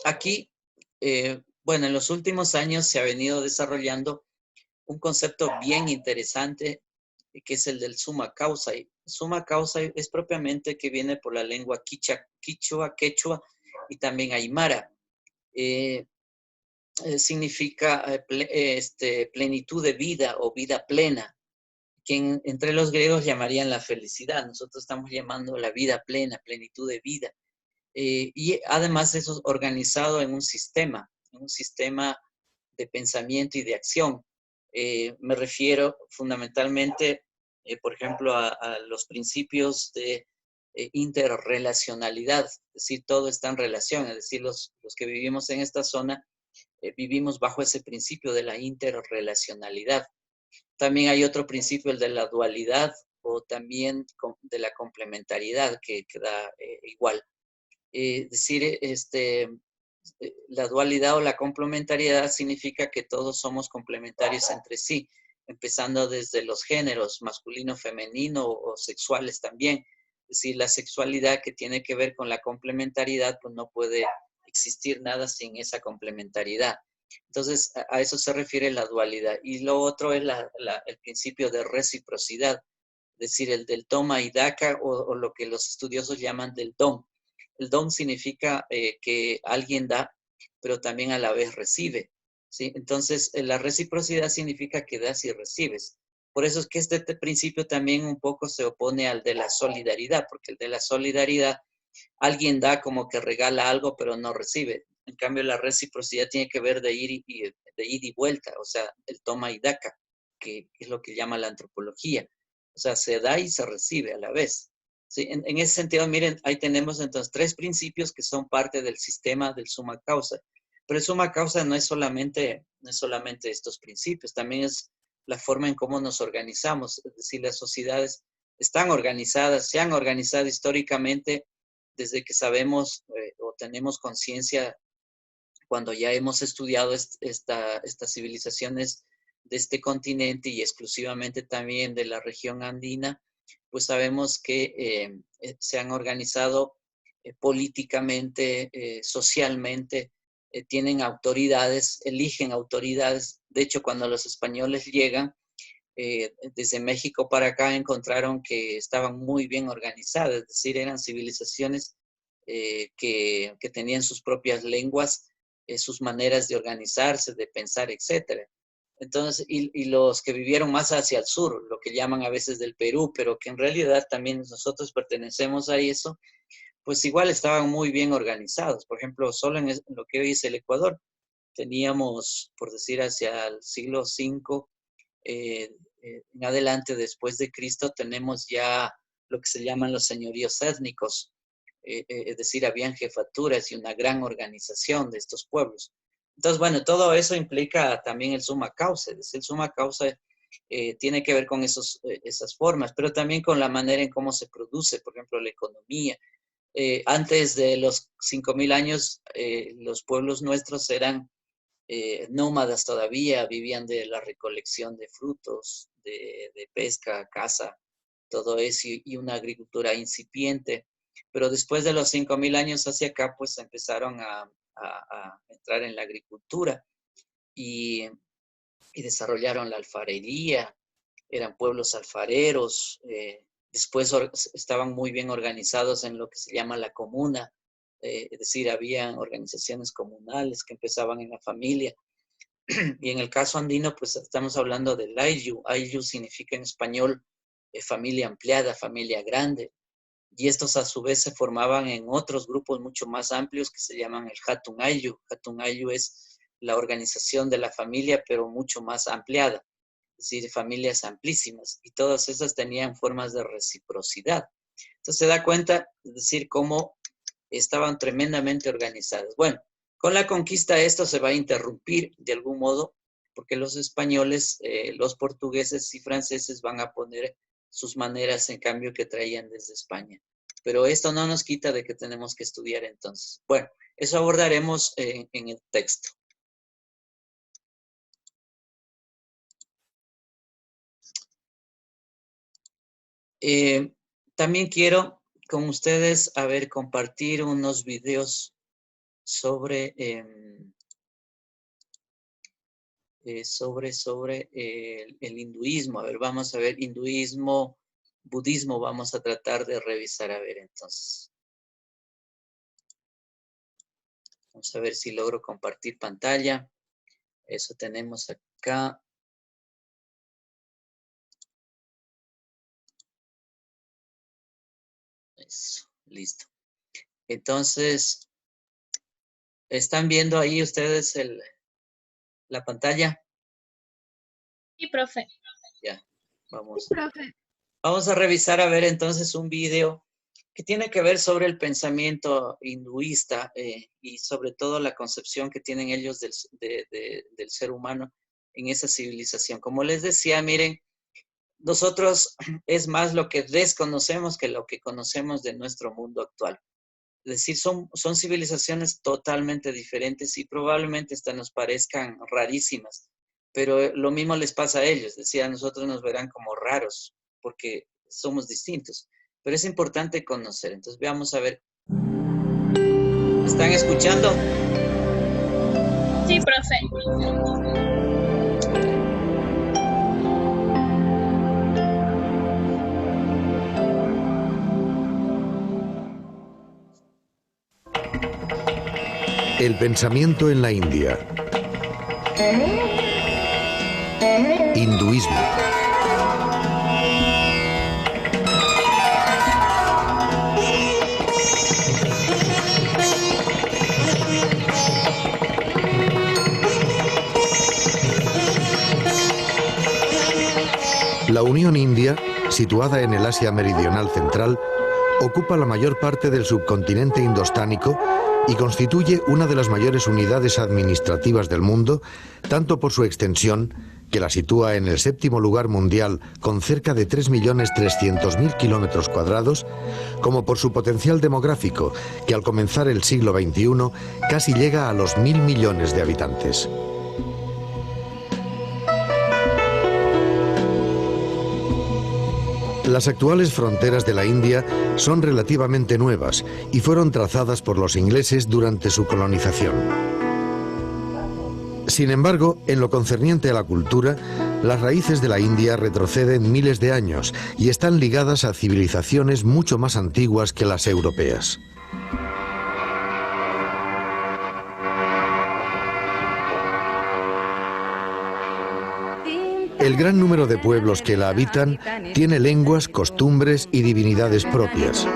Aquí, bueno, en los últimos años se ha venido desarrollando un concepto bien interesante, que es el del summa causa. Summa causa es propiamente que viene por la lengua quichua, quechua y también aymara. Significa plenitud de vida o vida plena, que entre los griegos llamarían la felicidad. Nosotros estamos llamando la vida plena, plenitud de vida. Y además eso es organizado en un sistema de pensamiento y de acción. Me refiero fundamentalmente, por ejemplo, a los principios de interrelacionalidad, es decir, todo está en relación, es decir, los que vivimos en esta zona vivimos bajo ese principio de la interrelacionalidad. También hay otro principio, el de la dualidad, o también de la complementariedad, que da igual. Decir, la dualidad o la complementariedad significa que todos somos complementarios entre sí, empezando desde los géneros, masculino, femenino o sexuales también. Es decir, la sexualidad que tiene que ver con la complementariedad, pues no puede existir nada sin esa complementariedad. Entonces, a eso se refiere la dualidad. Y lo otro es el principio de reciprocidad, es decir, el del toma y daca, o lo que los estudiosos llaman del don. El don significa que alguien da, pero también a la vez recibe, ¿sí? Entonces, la reciprocidad significa que das y recibes. Por eso es que este principio también un poco se opone al de la solidaridad, porque el de la solidaridad, alguien da como que regala algo, pero no recibe. En cambio, la reciprocidad tiene que ver de ir y vuelta, o sea, el toma y daca, que es lo que llama la antropología. O sea, se da y se recibe a la vez. ¿Sí? En ese sentido, miren, ahí tenemos entonces 3 principios que son parte del sistema del summa causa. Pero el summa causa no es solamente estos principios, también es la forma en cómo nos organizamos. Es decir, las sociedades están organizadas, se han organizado históricamente desde que sabemos o tenemos conciencia, cuando ya hemos estudiado estas civilizaciones de este continente y exclusivamente también de la región andina, pues sabemos que se han organizado políticamente, socialmente, tienen autoridades, eligen autoridades. De hecho, cuando los españoles llegan, desde México para acá encontraron que estaban muy bien organizadas, es decir, eran civilizaciones que tenían sus propias lenguas, sus maneras de organizarse, de pensar, etc. Entonces, y los que vivieron más hacia el sur, lo que llaman a veces del Perú, pero que en realidad también nosotros pertenecemos a eso, pues igual estaban muy bien organizados. Por ejemplo, solo en lo que hoy es el Ecuador, teníamos, por decir, hacia el siglo V en adelante, después de Cristo, tenemos ya lo que se llaman los señoríos étnicos, es decir, habían jefaturas y una gran organización de estos pueblos. Entonces, bueno, todo eso implica también el summa causa, es decir, el summa causa tiene que ver con esas formas, pero también con la manera en cómo se produce, por ejemplo, la economía. Antes de los 5.000 años, los pueblos nuestros eran nómadas todavía, vivían de la recolección de frutos, de pesca, caza, todo eso, y una agricultura incipiente. Pero después de los 5.000 años hacia acá, pues empezaron a entrar en la agricultura y desarrollaron la alfarería, eran pueblos alfareros, después estaban muy bien organizados en lo que se llama la comuna, es decir, habían organizaciones comunales que empezaban en la familia. Y en el caso andino, pues estamos hablando del ayllu. Ayllu significa en español familia ampliada, familia grande. Y estos a su vez se formaban en otros grupos mucho más amplios que se llaman el Hatun Ayllu. Hatun Ayllu es la organización de la familia, pero mucho más ampliada. Es decir, familias amplísimas. Y todas esas tenían formas de reciprocidad. Entonces se da cuenta, es decir, cómo estaban tremendamente organizadas. Bueno, con la conquista esto se va a interrumpir de algún modo, porque los españoles, los portugueses y franceses van a poner sus maneras en cambio que traían desde España. Pero esto no nos quita de que tenemos que estudiar entonces. Bueno, eso abordaremos en el texto. También quiero con ustedes, compartir unos videos sobre el hinduismo. Vamos a ver, hinduismo, budismo, vamos a tratar de revisar, entonces. Vamos a ver si logro compartir pantalla. Eso tenemos acá. Eso, listo. Entonces, ¿están viendo ahí ustedes la pantalla? Sí, profe. Ya, vamos. Sí, profe. Vamos a revisar, entonces un video que tiene que ver sobre el pensamiento hinduista y sobre todo la concepción que tienen ellos del ser humano en esa civilización. Como les decía, miren, nosotros es más lo que desconocemos que lo que conocemos de nuestro mundo actual. Es decir, son civilizaciones totalmente diferentes y probablemente hasta nos parezcan rarísimas, pero lo mismo les pasa a ellos. Es decir, a nosotros nos verán como raros porque somos distintos, pero es importante conocer. Entonces veamos a ver. ¿Están escuchando? Sí, profe. El pensamiento en la India. Hinduismo. La Unión India, situada en el Asia Meridional Central, ocupa la mayor parte del subcontinente indostánico y constituye una de las mayores unidades administrativas del mundo, tanto por su extensión, que la sitúa en el 7º lugar mundial con cerca de 3.300.000 kilómetros cuadrados, como por su potencial demográfico, que al comenzar el siglo XXI casi llega a los 1.000 millones de habitantes. Las actuales fronteras de la India son relativamente nuevas y fueron trazadas por los ingleses durante su colonización. Sin embargo, en lo concerniente a la cultura, las raíces de la India retroceden miles de años y están ligadas a civilizaciones mucho más antiguas que las europeas. El gran número de pueblos que la habitan tiene lenguas, costumbres y divinidades propias.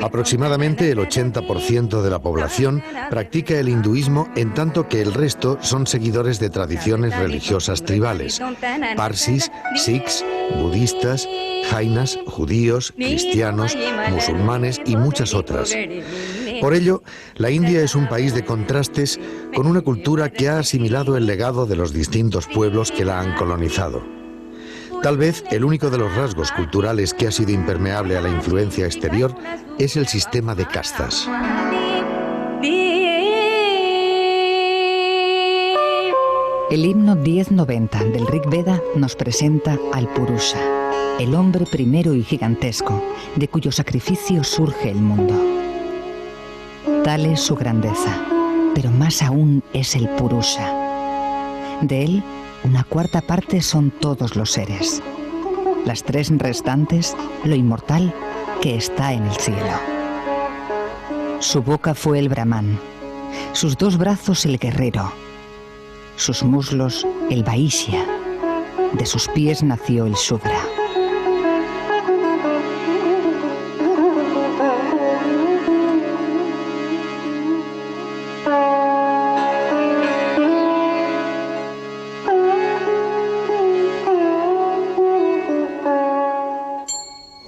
Aproximadamente el 80% de la población practica el hinduismo, en tanto que el resto son seguidores de tradiciones religiosas tribales: parsis, sikhs, budistas, jainas, judíos, cristianos, musulmanes y muchas otras. Por ello, la India es un país de contrastes, con una cultura que ha asimilado el legado de los distintos pueblos que la han colonizado. Tal vez el único de los rasgos culturales que ha sido impermeable a la influencia exterior es el sistema de castas. El himno 1090 del Rig Veda nos presenta al Purusha, el hombre primero y gigantesco, de cuyo sacrificio surge el mundo. Tal es su grandeza, pero más aún es el Purusha. De él, una cuarta parte son todos los seres. Las tres restantes, lo inmortal que está en el cielo. Su boca fue el Brahman, sus dos brazos el guerrero, sus muslos el Vaishya, de sus pies nació el Shudra.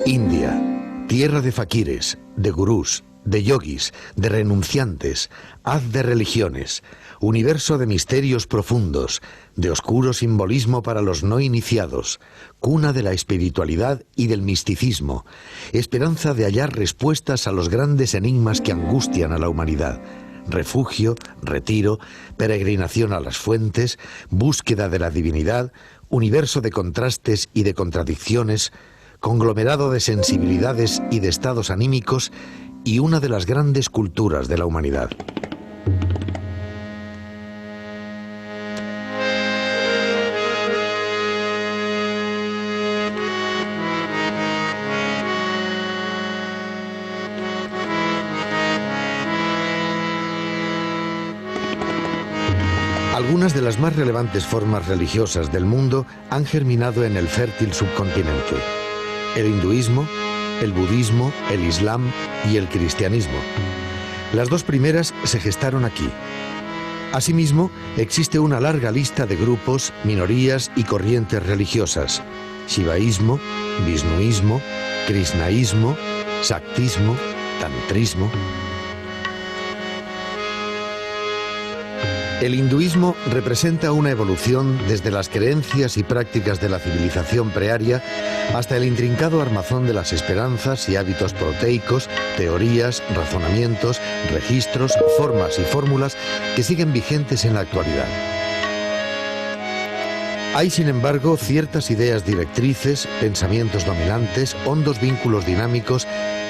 India, tierra de faquires, de gurús, de yogis, de renunciantes, haz de religiones, universo de misterios profundos, de oscuro simbolismo para los no iniciados, cuna de la espiritualidad y del misticismo, esperanza de hallar respuestas a los grandes enigmas que angustian a la humanidad, refugio, retiro, peregrinación a las fuentes, búsqueda de la divinidad, universo de contrastes y de contradicciones, conglomerado de sensibilidades y de estados anímicos, y una de las grandes culturas de la humanidad. Algunas de las más relevantes formas religiosas del mundo han germinado en el fértil subcontinente: el hinduismo, el budismo, el islam y el cristianismo. Las dos primeras se gestaron aquí. Asimismo, existe una larga lista de grupos, minorías y corrientes religiosas: shivaísmo, visnuísmo, krishnaísmo, shaktismo, tantrismo. El hinduismo representa una evolución desde las creencias y prácticas de la civilización prearia hasta el intrincado armazón de las esperanzas y hábitos proteicos, teorías, razonamientos, registros, formas y fórmulas que siguen vigentes en la actualidad. Hay, sin embargo, ciertas ideas directrices, pensamientos dominantes, hondos vínculos dinámicos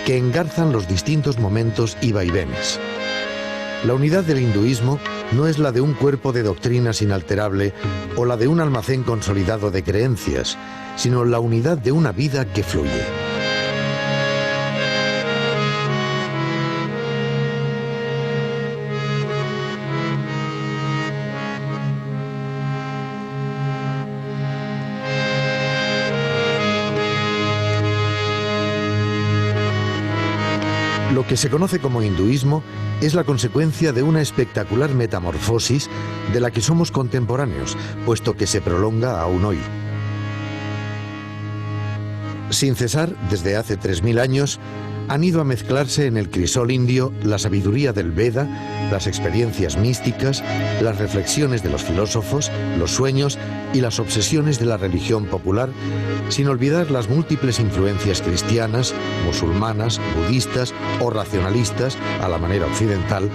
que engarzan los distintos momentos y vaivenes. La unidad del hinduismo no es la de un cuerpo de doctrinas inalterable o la de un almacén consolidado de creencias, sino la unidad de una vida que fluye. Lo que se conoce como hinduismo es la consecuencia de una espectacular metamorfosis de la que somos contemporáneos, puesto que se prolonga aún hoy. Sin cesar, desde hace 3000 años, han ido a mezclarse en el crisol indio la sabiduría del Veda, las experiencias místicas, las reflexiones de los filósofos, los sueños y las obsesiones de la religión popular, sin olvidar las múltiples influencias cristianas, musulmanas, budistas o racionalistas, a la manera occidental,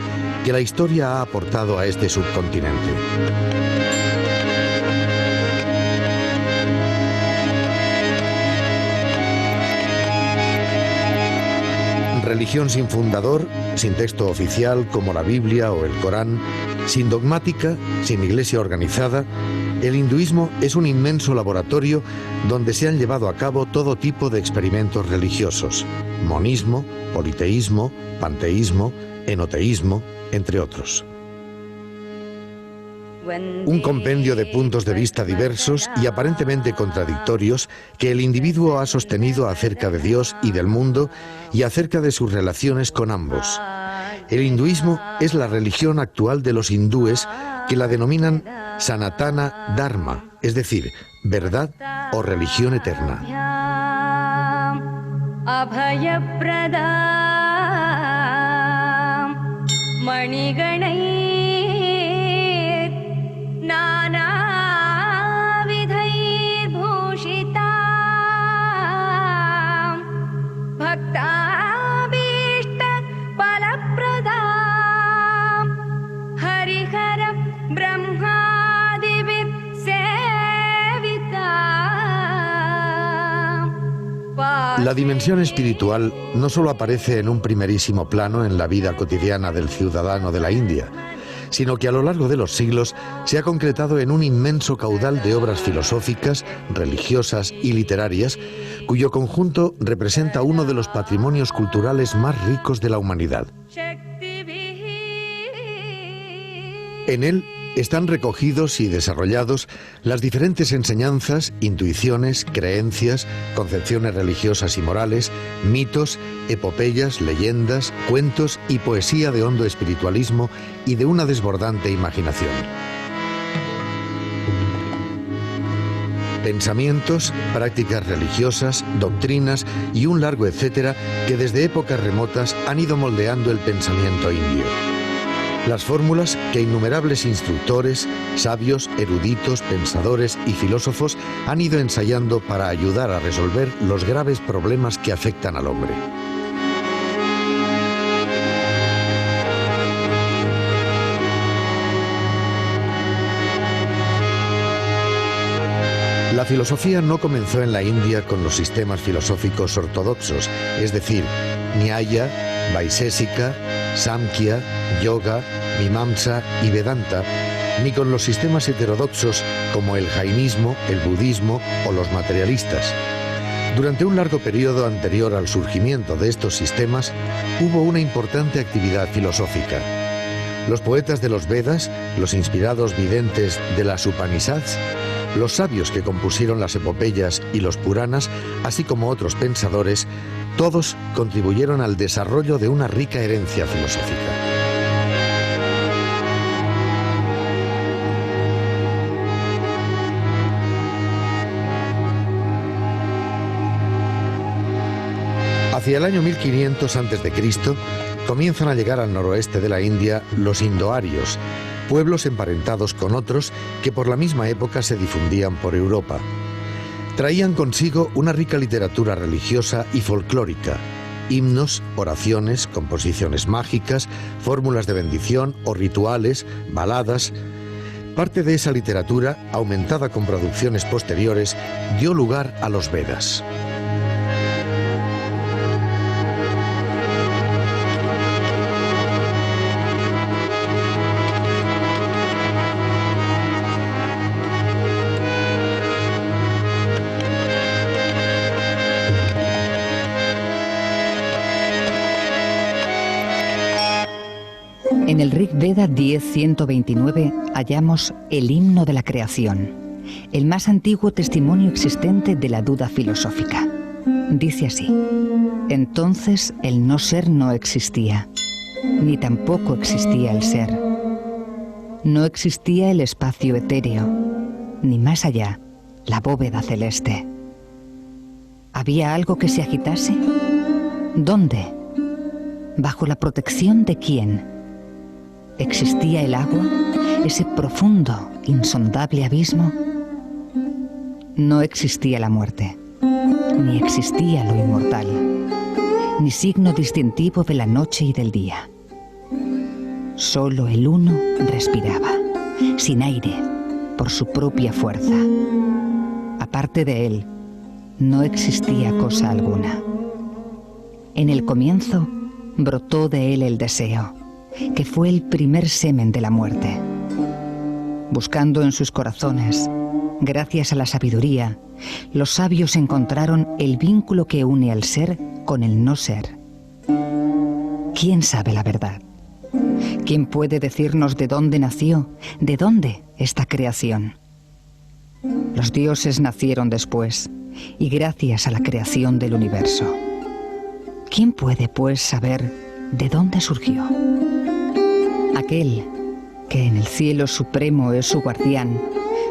que la historia ha aportado a este subcontinente. Religión sin fundador, sin texto oficial como la Biblia o el Corán, sin dogmática, sin iglesia organizada, el hinduismo es un inmenso laboratorio donde se han llevado a cabo todo tipo de experimentos religiosos: monismo, politeísmo, panteísmo, enoteísmo, entre otros. Un compendio de puntos de vista diversos y aparentemente contradictorios que el individuo ha sostenido acerca de Dios y del mundo y acerca de sus relaciones con ambos. El hinduismo es la religión actual de los hindúes, que la denominan Sanatana Dharma, es decir, verdad o religión eterna. La dimensión espiritual no solo aparece en un primerísimo plano en la vida cotidiana del ciudadano de la India, sino que a lo largo de los siglos se ha concretado en un inmenso caudal de obras filosóficas, religiosas y literarias, cuyo conjunto representa uno de los patrimonios culturales más ricos de la humanidad. En él están recogidos y desarrollados las diferentes enseñanzas, intuiciones, creencias, concepciones religiosas y morales, mitos, epopeyas, leyendas, cuentos y poesía de hondo espiritualismo y de una desbordante imaginación. Pensamientos, prácticas religiosas, doctrinas y un largo etcétera que desde épocas remotas han ido moldeando el pensamiento indio. Las fórmulas que innumerables instructores, sabios, eruditos, pensadores y filósofos han ido ensayando para ayudar a resolver los graves problemas que afectan al hombre. La filosofía no comenzó en la India con los sistemas filosóficos ortodoxos, es decir, Nyaya, Vaisésika, Samkhya, Yoga, Mimamsa y Vedanta, ni con los sistemas heterodoxos como el jainismo, el budismo o los materialistas. Durante un largo periodo anterior al surgimiento de estos sistemas, hubo una importante actividad filosófica. Los poetas de los Vedas, los inspirados videntes de las Upanishads, los sabios que compusieron las epopeyas y los Puranas, así como otros pensadores, todos contribuyeron al desarrollo de una rica herencia filosófica. Hacia el año 1500 a.C., comienzan a llegar al noroeste de la India los indoarios, pueblos emparentados con otros que por la misma época se difundían por Europa. Traían consigo una rica literatura religiosa y folclórica, himnos, oraciones, composiciones mágicas, fórmulas de bendición o rituales, baladas. Parte de esa literatura, aumentada con producciones posteriores, dio lugar a los Vedas. En el Rig Veda 10.129 hallamos el himno de la creación, el más antiguo testimonio existente de la duda filosófica. Dice así: entonces el no ser no existía, ni tampoco existía el ser. No existía el espacio etéreo, ni más allá la bóveda celeste. ¿Había algo que se agitase? ¿Dónde? ¿Bajo la protección de quién? ¿Existía el agua, ese profundo, insondable abismo? No existía la muerte, ni existía lo inmortal, ni signo distintivo de la noche y del día. Solo el uno respiraba, sin aire, por su propia fuerza. Aparte de él, no existía cosa alguna. En el comienzo, brotó de él el deseo, que fue el primer semen de la muerte. Buscando en sus corazones, gracias a la sabiduría, los sabios encontraron el vínculo que une al ser con el no ser. ¿Quién sabe la verdad? ¿Quién puede decirnos de dónde nació, de dónde esta creación? Los dioses nacieron después, y gracias a la creación del universo. ¿Quién puede, pues, saber de dónde surgió? Aquel que en el cielo supremo es su guardián,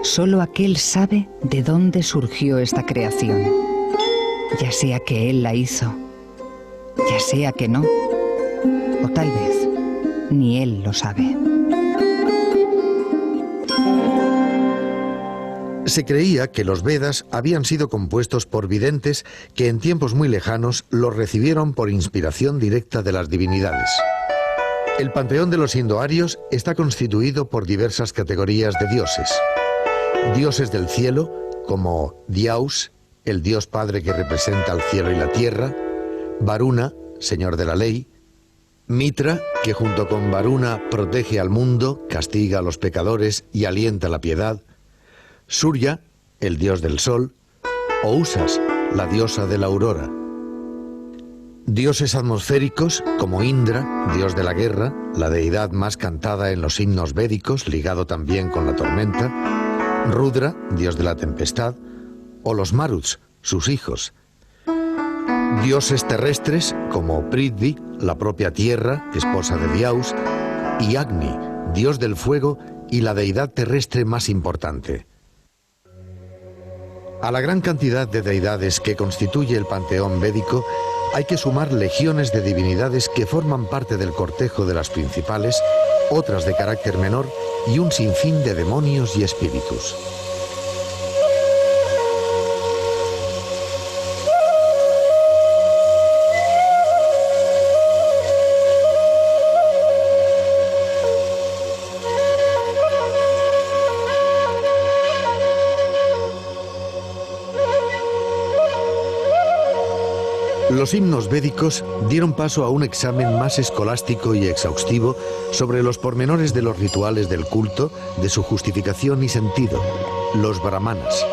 solo aquel sabe de dónde surgió esta creación. Ya sea que él la hizo, ya sea que no, o tal vez ni él lo sabe. Se creía que los Vedas habían sido compuestos por videntes que en tiempos muy lejanos los recibieron por inspiración directa de las divinidades. El panteón de los indoarios está constituido por diversas categorías de dioses. Dioses del cielo, como Dios, el dios padre que representa al cielo y la tierra; Varuna, señor de la ley; Mitra, que junto con Varuna protege al mundo, castiga a los pecadores y alienta la piedad; Surya, el dios del sol; o Usas, la diosa de la aurora. Dioses atmosféricos como Indra, dios de la guerra, la deidad más cantada en los himnos védicos, ligado también con la tormenta; Rudra, dios de la tempestad; o los Maruts, sus hijos. Dioses terrestres como Prithvi, la propia tierra, esposa de Dios; y Agni, dios del fuego y la deidad terrestre más importante. A la gran cantidad de deidades que constituye el panteón védico hay que sumar legiones de divinidades que forman parte del cortejo de las principales, otras de carácter menor y un sinfín de demonios y espíritus. Los himnos védicos dieron paso a un examen más escolástico y exhaustivo sobre los pormenores de los rituales del culto, de su justificación y sentido, los brahmanas.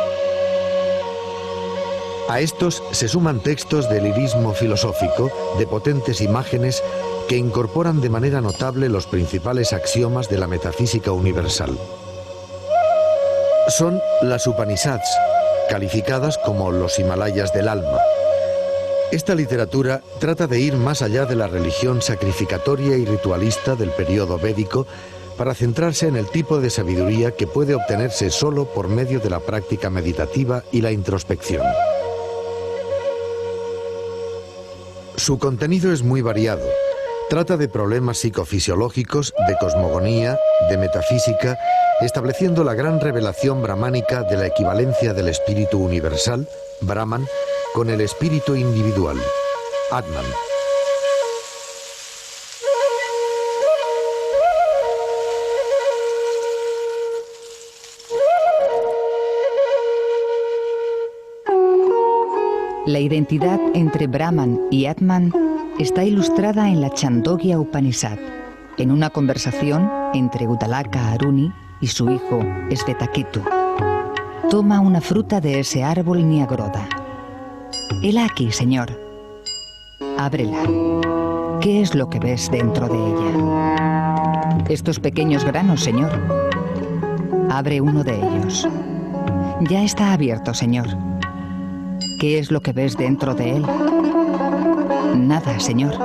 A estos se suman textos de lirismo filosófico, de potentes imágenes que incorporan de manera notable los principales axiomas de la metafísica universal. Son las Upanishads, calificadas como los Himalayas del alma. Esta literatura trata de ir más allá de la religión sacrificatoria y ritualista del periodo védico para centrarse en el tipo de sabiduría que puede obtenerse solo por medio de la práctica meditativa y la introspección. Su contenido es muy variado. Trata de problemas psicofisiológicos, de cosmogonía, de metafísica, estableciendo la gran revelación brahmánica de la equivalencia del espíritu universal, Brahman, con el espíritu individual, Atman. La identidad entre Brahman y Atman está ilustrada en la Chandogya Upanishad, en una conversación entre Uddalaka Aruni y su hijo Svetaketu. Toma una fruta de ese árbol Nyagroda. Hela aquí, señor. Ábrela. ¿Qué es lo que ves dentro de ella? Estos pequeños granos, señor. Abre uno de ellos. Ya está abierto, señor. ¿Qué es lo que ves dentro de él? Nada, señor.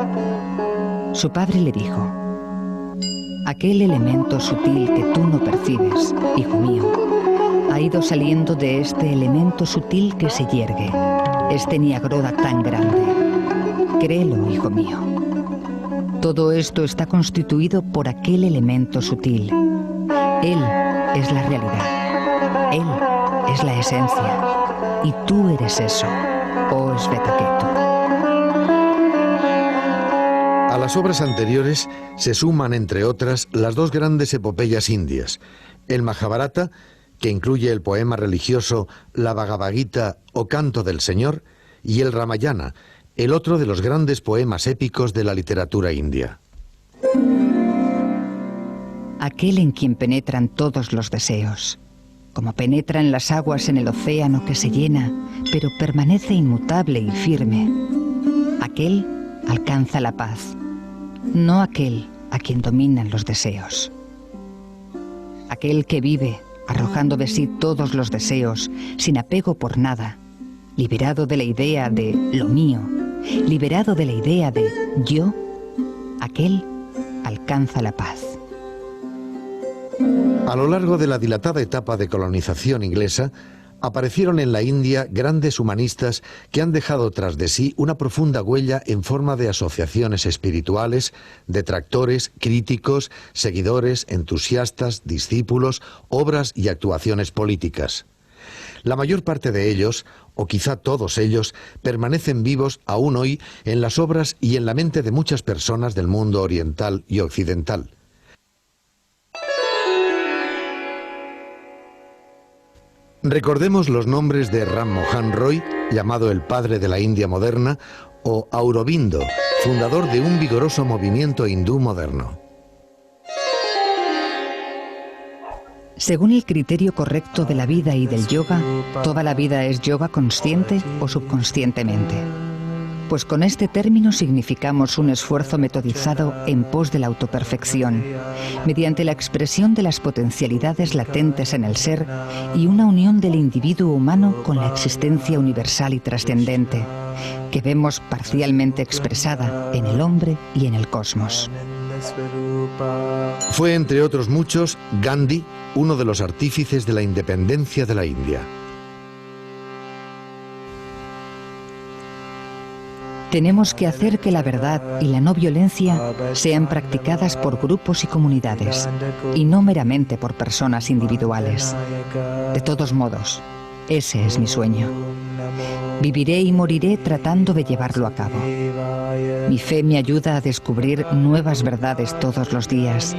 Su padre le dijo: aquel elemento sutil que tú no percibes, hijo mío, ha ido saliendo de este elemento sutil que se yergue, este Nyagroda tan grande. Créelo, hijo mío. Todo esto está constituido por aquel elemento sutil. Él es la realidad. Él es la esencia. Y tú eres eso, oh Svetaketu. A las obras anteriores se suman, entre otras, las dos grandes epopeyas indias, el Mahabharata, que incluye el poema religioso la Bhagavad Gita o Canto del Señor, y el Ramayana, el otro de los grandes poemas épicos de la literatura india. Aquel en quien penetran todos los deseos, como penetran las aguas en el océano que se llena, pero permanece inmutable y firme. Aquel alcanza la paz, no aquel a quien dominan los deseos. Aquel que vive arrojando de sí todos los deseos, sin apego por nada, liberado de la idea de lo mío, liberado de la idea de yo, aquel alcanza la paz. A lo largo de la dilatada etapa de colonización inglesa, aparecieron en la India grandes humanistas que han dejado tras de sí una profunda huella en forma de asociaciones espirituales, detractores, críticos, seguidores, entusiastas, discípulos, obras y actuaciones políticas. La mayor parte de ellos, o quizá todos ellos, permanecen vivos aún hoy en las obras y en la mente de muchas personas del mundo oriental y occidental. Recordemos los nombres de Ram Mohan Roy, llamado el padre de la India moderna, o Aurobindo, fundador de un vigoroso movimiento hindú moderno. Según el criterio correcto de la vida y del yoga, ¿toda la vida es yoga consciente o subconscientemente? Pues con este término significamos un esfuerzo metodizado en pos de la autoperfección, mediante la expresión de las potencialidades latentes en el ser y una unión del individuo humano con la existencia universal y trascendente, que vemos parcialmente expresada en el hombre y en el cosmos. Fue, entre otros muchos, Gandhi, uno de los artífices de la independencia de la India. Tenemos que hacer que la verdad y la no violencia sean practicadas por grupos y comunidades, y no meramente por personas individuales. De todos modos, ese es mi sueño. Viviré y moriré tratando de llevarlo a cabo. Mi fe me ayuda a descubrir nuevas verdades todos los días.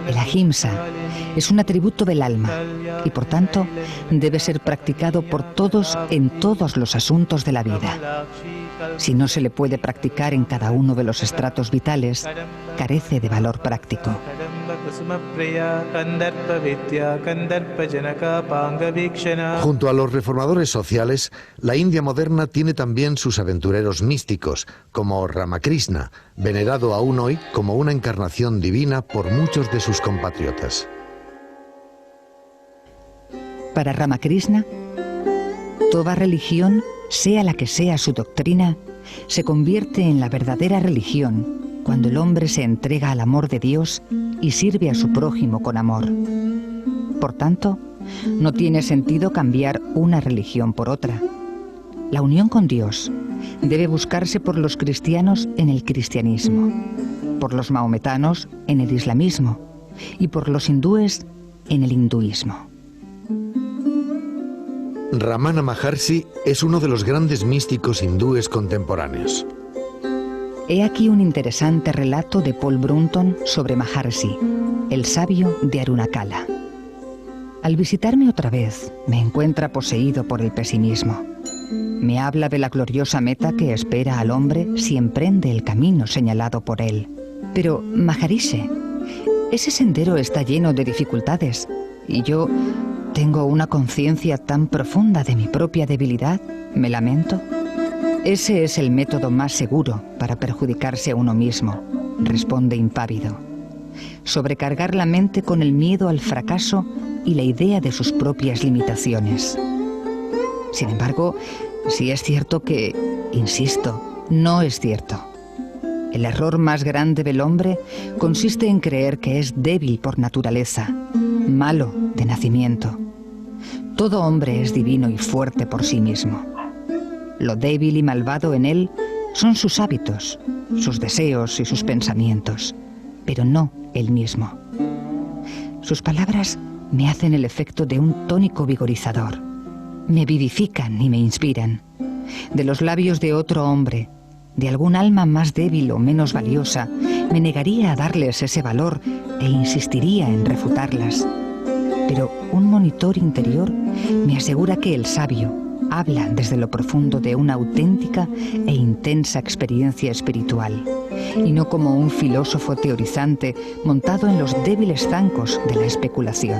El ahimsa es un atributo del alma y, por tanto, debe ser practicado por todos en todos los asuntos de la vida. Si no se le puede practicar en cada uno de los estratos vitales, carece de valor práctico. Junto a los reformadores sociales, la India moderna tiene también sus aventureros místicos, como Ramakrishna, venerado aún hoy como una encarnación divina por muchos de sus compatriotas. Para Ramakrishna, toda religión, sea la que sea su doctrina, se convierte en la verdadera religión cuando el hombre se entrega al amor de Dios y sirve a su prójimo con amor. Por tanto, no tiene sentido cambiar una religión por otra. La unión con Dios debe buscarse por los cristianos en el cristianismo, por los mahometanos en el islamismo y por los hindúes en el hinduismo. Ramana Maharshi es uno de los grandes místicos hindúes contemporáneos. He aquí un interesante relato de Paul Brunton sobre Maharshi, el sabio de Arunachala. Al visitarme otra vez, me encuentra poseído por el pesimismo. Me habla de la gloriosa meta que espera al hombre si emprende el camino señalado por él. Pero, Maharishi, ese sendero está lleno de dificultades y yo tengo una conciencia tan profunda de mi propia debilidad, me lamento. Ese es el método más seguro para perjudicarse a uno mismo, responde impávido. Sobrecargar la mente con el miedo al fracaso y la idea de sus propias limitaciones. Sin embargo, sí es cierto que, insisto, no es cierto. El error más grande del hombre consiste en creer que es débil por naturaleza, malo de nacimiento. Todo hombre es divino y fuerte por sí mismo. Lo débil y malvado en él son sus hábitos, sus deseos y sus pensamientos, pero no él mismo. Sus palabras me hacen el efecto de un tónico vigorizador. Me vivifican y me inspiran. De los labios de otro hombre, de algún alma más débil o menos valiosa, me negaría a darles ese valor e insistiría en refutarlas. Pero un monitor interior me asegura que el sabio habla desde lo profundo de una auténtica e intensa experiencia espiritual, y no como un filósofo teorizante montado en los débiles zancos de la especulación.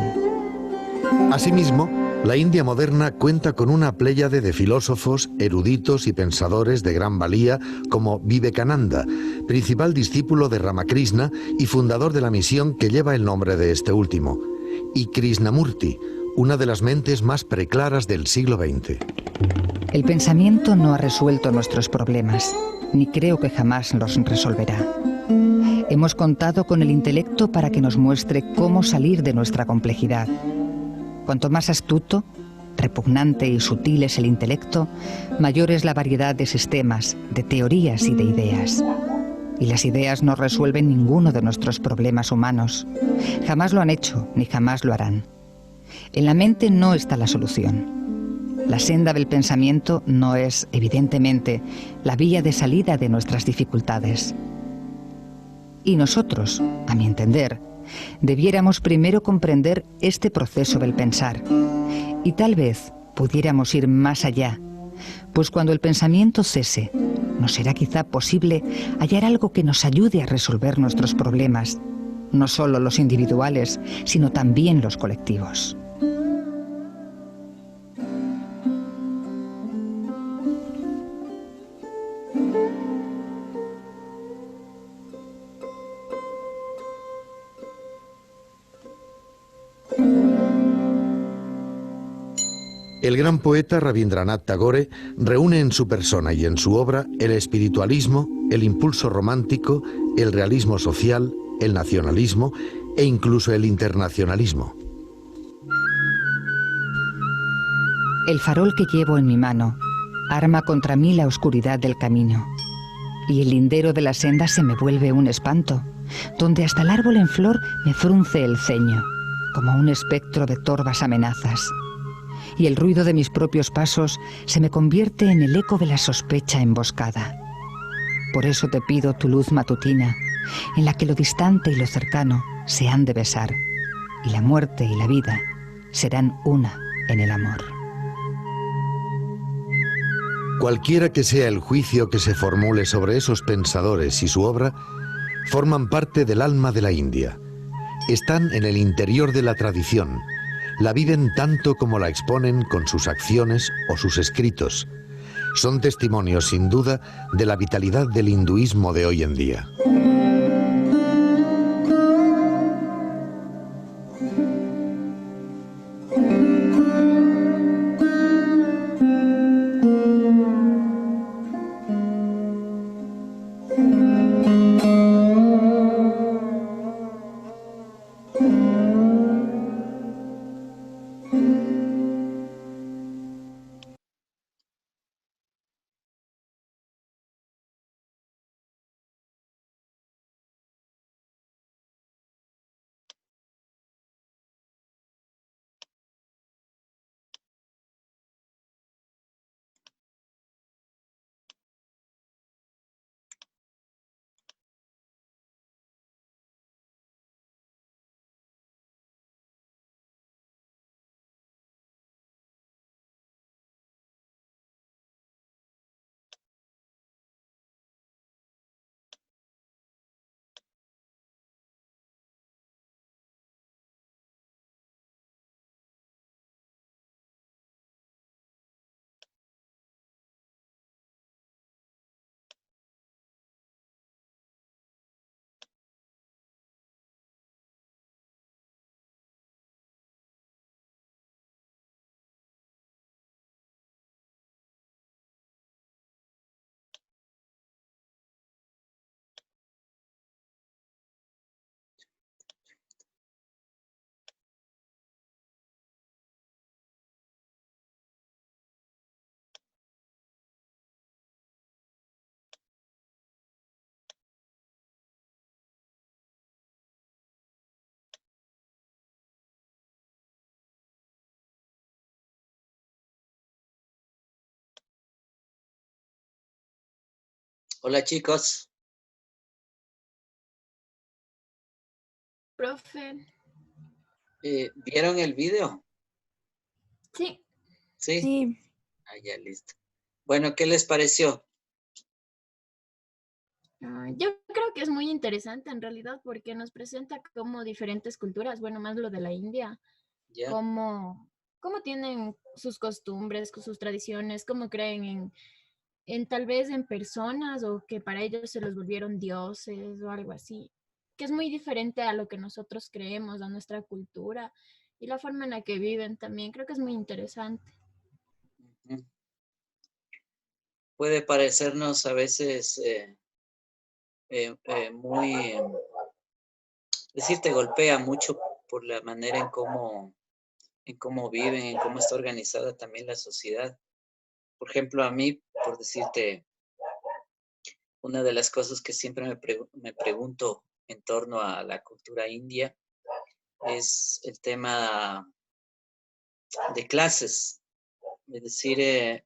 Asimismo, La India moderna cuenta con una pléyade de filósofos, eruditos y pensadores de gran valía como Vivekananda, principal discípulo de Ramakrishna y fundador de la misión que lleva el nombre de este último, y Krishnamurti, una de las mentes más preclaras del siglo XX. El pensamiento no ha resuelto nuestros problemas, ni creo que jamás los resolverá. Hemos contado con el intelecto para que nos muestre cómo salir de nuestra complejidad. Cuanto más astuto, repugnante y sutil es el intelecto, mayor es la variedad de sistemas, de teorías y de ideas. Y las ideas no resuelven ninguno de nuestros problemas humanos. Jamás lo han hecho, ni jamás lo harán. En la mente no está la solución. La senda del pensamiento no es, evidentemente, la vía de salida de nuestras dificultades. Y nosotros, a mi entender, debiéramos primero comprender este proceso del pensar. Y tal vez pudiéramos ir más allá, pues cuando el pensamiento cese, nos será quizá posible hallar algo que nos ayude a resolver nuestros problemas, no solo los individuales, sino también los colectivos. El gran poeta Rabindranath Tagore reúne en su persona y en su obra el espiritualismo, el impulso romántico, el realismo social, el nacionalismo e incluso el internacionalismo. El farol que llevo en mi mano arma contra mí la oscuridad del camino, y el lindero de la senda se me vuelve un espanto, donde hasta el árbol en flor me frunce el ceño, como un espectro de torvas amenazas. Y el ruido de mis propios pasos se me convierte en el eco de la sospecha emboscada. Por eso te pido tu luz matutina, en la que lo distante y lo cercano se han de besar, y la muerte y la vida serán una en el amor. Cualquiera que sea el juicio que se formule sobre esos pensadores y su obra, forman parte del alma de la India. Están en el interior de la tradición, la viven tanto como la exponen con sus acciones o sus escritos. Son testimonios, sin duda, de la vitalidad del hinduismo de hoy en día. Hola chicos. Profe. ¿Vieron el video? Sí. ¿Sí? Sí. Ah, ya, listo. Bueno, ¿qué les pareció? Yo creo que es muy interesante en realidad porque nos presenta como diferentes culturas, bueno, más lo de la India, ¿Ya? cómo cómo tienen sus costumbres, sus tradiciones, cómo creen en tal vez en personas o que para ellos se los volvieron dioses o algo así, que es muy diferente a lo que nosotros creemos, a nuestra cultura y la forma en la que viven también. Creo que es muy interesante. Ujú. Puede parecernos a veces muy, decir, te golpea mucho por la manera en cómo viven, en cómo está organizada también la sociedad. Por ejemplo, a mí, por decirte, una de las cosas que siempre me pregunto en torno a la cultura india es el tema de clases. Es decir,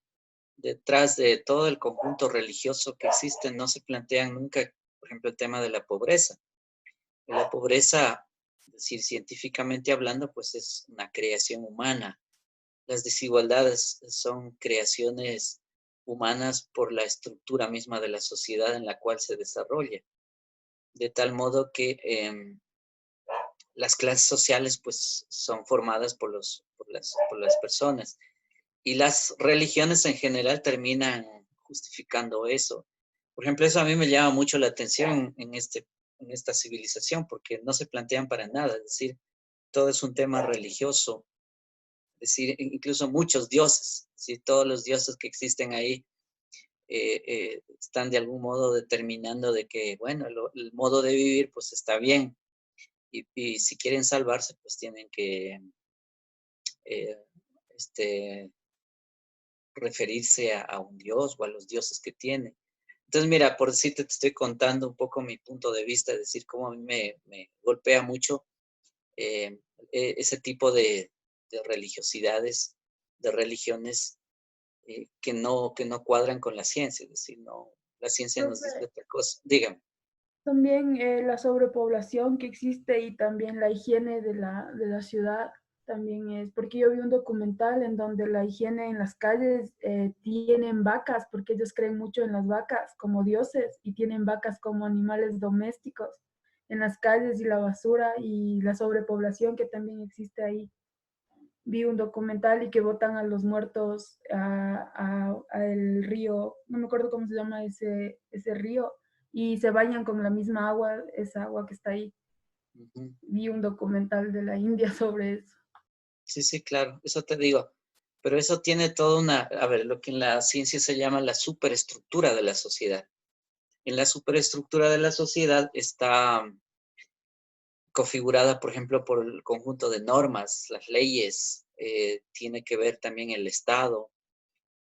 detrás de todo el conjunto religioso que existe, no se plantean nunca, por ejemplo, el tema de la pobreza. La pobreza, es decir, científicamente hablando, pues es una creación humana. Las desigualdades son creaciones humanas por la estructura misma de la sociedad en la cual se desarrolla. De tal modo que las clases sociales pues son formadas por las personas. Y las religiones en general terminan justificando eso. Por ejemplo, eso a mí me llama mucho la atención en esta civilización, porque no se plantean para nada, es decir, todo es un tema religioso, es decir, incluso muchos dioses, es decir, todos los dioses que existen ahí están de algún modo determinando de que, bueno, el modo de vivir pues está bien, y si quieren salvarse pues tienen que eh, este, referirse a un dios o a los dioses que tiene. Entonces, mira, por decirte, te estoy contando un poco mi punto de vista, es decir, cómo a mí me golpea mucho ese tipo de religiosidades, de religiones que no cuadran con la ciencia, es decir, no, la ciencia nos dice Profe, otra cosa. Dígame. también la sobrepoblación que existe y también la higiene de la ciudad también es, porque yo vi un documental en donde la higiene en las calles tienen vacas, porque ellos creen mucho en las vacas como dioses y tienen vacas como animales domésticos en las calles y la basura y la sobrepoblación que también existe ahí. Vi un documental y que botan a los muertos a el río, no me acuerdo cómo se llama ese río, y se bañan con la misma agua, esa agua que está ahí. Ujú. Vi un documental de la India sobre eso. Sí, sí, claro, eso te digo. Pero eso tiene toda a ver, lo que en la ciencia se llama la superestructura de la sociedad. En la superestructura de la sociedad está configurada, por ejemplo, por el conjunto de normas, las leyes, tiene que ver también el Estado,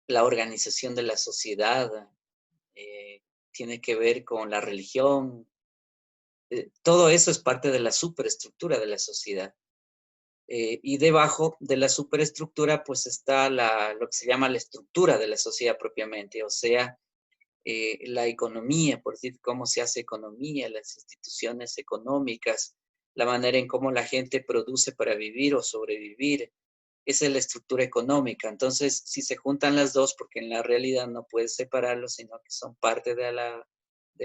la organización de la sociedad, eh, tiene que ver con la religión. Todo eso es parte de la superestructura de la sociedad. Y debajo de la superestructura, pues está lo que se llama la estructura de la sociedad propiamente, o sea, la economía, por decir cómo se hace economía, las instituciones económicas, la manera en cómo la gente produce para vivir o sobrevivir. Esa es la estructura económica. Entonces, si se juntan las dos, porque en la realidad no puedes separarlos, sino que son parte de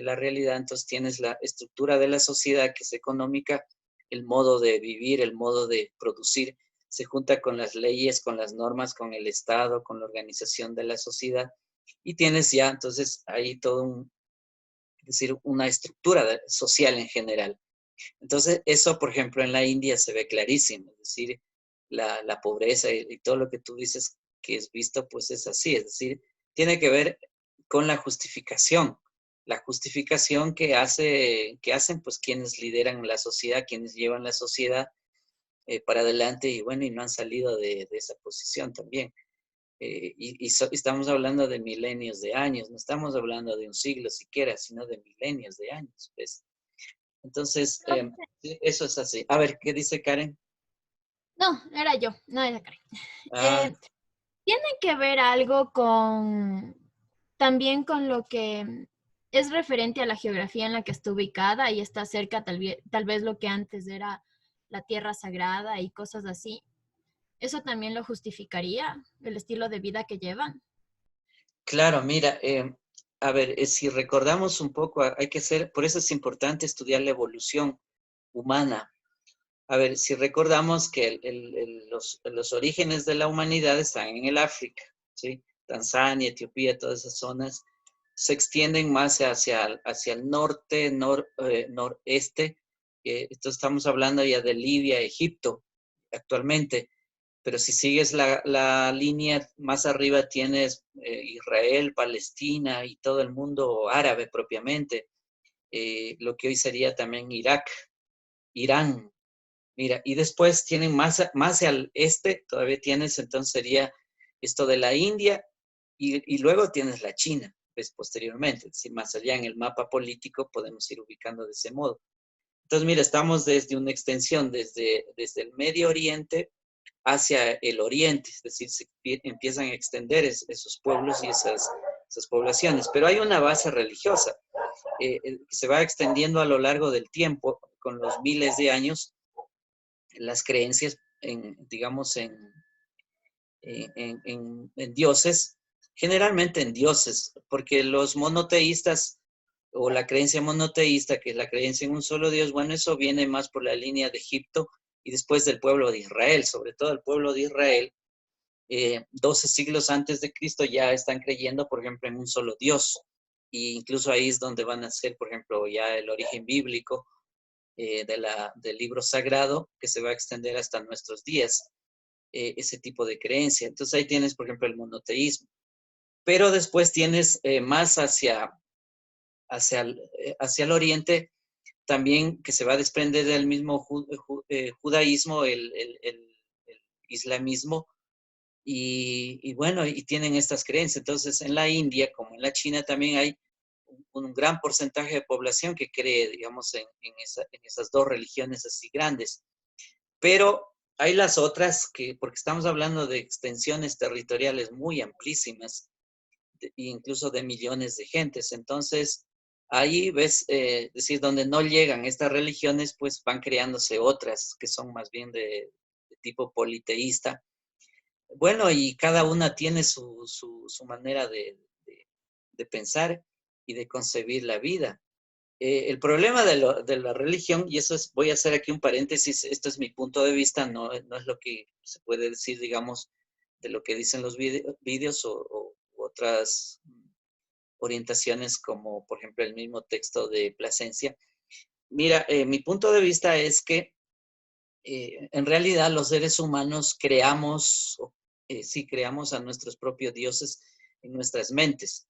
la realidad, entonces tienes la estructura de la sociedad que es económica, el modo de vivir, el modo de producir, se junta con las leyes, con las normas, con el Estado, con la organización de la sociedad, y tienes ya entonces ahí todo es decir, una estructura social en general. Entonces, eso, por ejemplo, en la India se ve clarísimo, es decir, la pobreza y todo lo que tú dices que es visto, pues es así, es decir, tiene que ver con la justificación que hacen pues quienes lideran la sociedad, quienes llevan la sociedad para adelante y bueno, y no han salido de esa posición también. Estamos hablando de milenios de años, no estamos hablando de un siglo siquiera, sino de milenios de años, ¿ves? Entonces, eso es así. A ver, ¿qué dice Karen? No, era yo, no era Karen. Ah, ¿Tiene que ver algo también con lo que es referente a la geografía en la que está ubicada y está cerca tal vez lo que antes era la tierra sagrada y cosas así? ¿Eso también lo justificaría, el estilo de vida que llevan? claro, mira, a ver, si recordamos un poco, hay que ser, por eso es importante estudiar la evolución humana, A ver, si recordamos que los orígenes de la humanidad están en el África, ¿sí? Tanzania, Etiopía, todas esas zonas se extienden más hacia el norte, noreste. Esto estamos hablando ya de Libia, Egipto, actualmente. Pero si sigues la línea, más arriba tienes Israel, Palestina y todo el mundo árabe propiamente. Lo que hoy sería también Irak, Irán. Mira, y después tienen más al este, todavía tienes, entonces sería esto de la India y luego tienes la China, pues posteriormente. Si más allá en el mapa político podemos ir ubicando de ese modo. Entonces, mira, estamos desde una extensión, desde el Medio Oriente hacia el Oriente, es decir, se empiezan a extender esos pueblos y esas poblaciones. Pero hay una base religiosa que se va extendiendo a lo largo del tiempo, con los miles de años, las creencias digamos, en dioses, generalmente en dioses, porque los monoteístas o la creencia monoteísta, que es la creencia en un solo Dios, bueno, eso viene más por la línea de Egipto y después del pueblo de Israel, sobre todo el pueblo de Israel, 12 siglos antes de Cristo ya están creyendo, por ejemplo, en un solo Dios. E incluso ahí es donde van a ser, por ejemplo, ya el origen bíblico del libro sagrado, que se va a extender hasta nuestros días, ese tipo de creencia. Entonces ahí tienes, por ejemplo, el monoteísmo. Pero después tienes más hacia el oriente, también que se va a desprender del mismo judaísmo, el islamismo, y bueno, y tienen estas creencias. Entonces, en la India, como en la China, también hay un gran porcentaje de población que cree, digamos, en esas dos religiones así grandes. Pero hay las otras porque estamos hablando de extensiones territoriales muy amplísimas, incluso de millones de gentes. Entonces, ahí ves, decir, donde no llegan estas religiones, pues van creándose otras que son más bien de tipo politeísta. Bueno, y cada una tiene su manera de pensar y de concebir la vida. El problema de la religión, y eso es, voy a hacer aquí un paréntesis, esto es mi punto de vista, no es lo que se puede decir, digamos, de lo que dicen los vídeos o otras orientaciones, como por ejemplo el mismo texto de Plasencia. Mira, mi punto de vista es que en realidad los seres humanos creamos a nuestros propios dioses en nuestras mentes.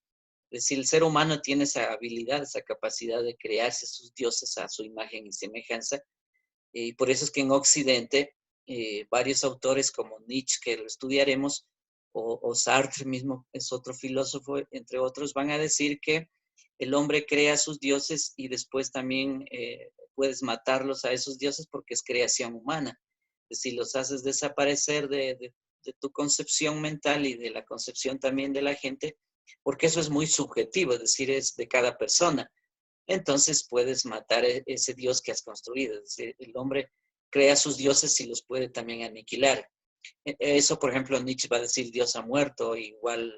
Es decir, el ser humano tiene esa habilidad, esa capacidad de crearse sus dioses a su imagen y semejanza. Y por eso es que en Occidente, varios autores como Nietzsche, que lo estudiaremos, o Sartre mismo, es otro filósofo, entre otros, van a decir que el hombre crea sus dioses y después también puedes matarlos a esos dioses porque es creación humana. Es decir, los haces desaparecer de tu concepción mental y de la concepción también de la gente, porque eso es muy subjetivo, es decir, es de cada persona. Entonces puedes matar ese dios que has construido. Es decir, el hombre crea sus dioses y los puede también aniquilar. Eso, por ejemplo, Nietzsche va a decir Dios ha muerto, igual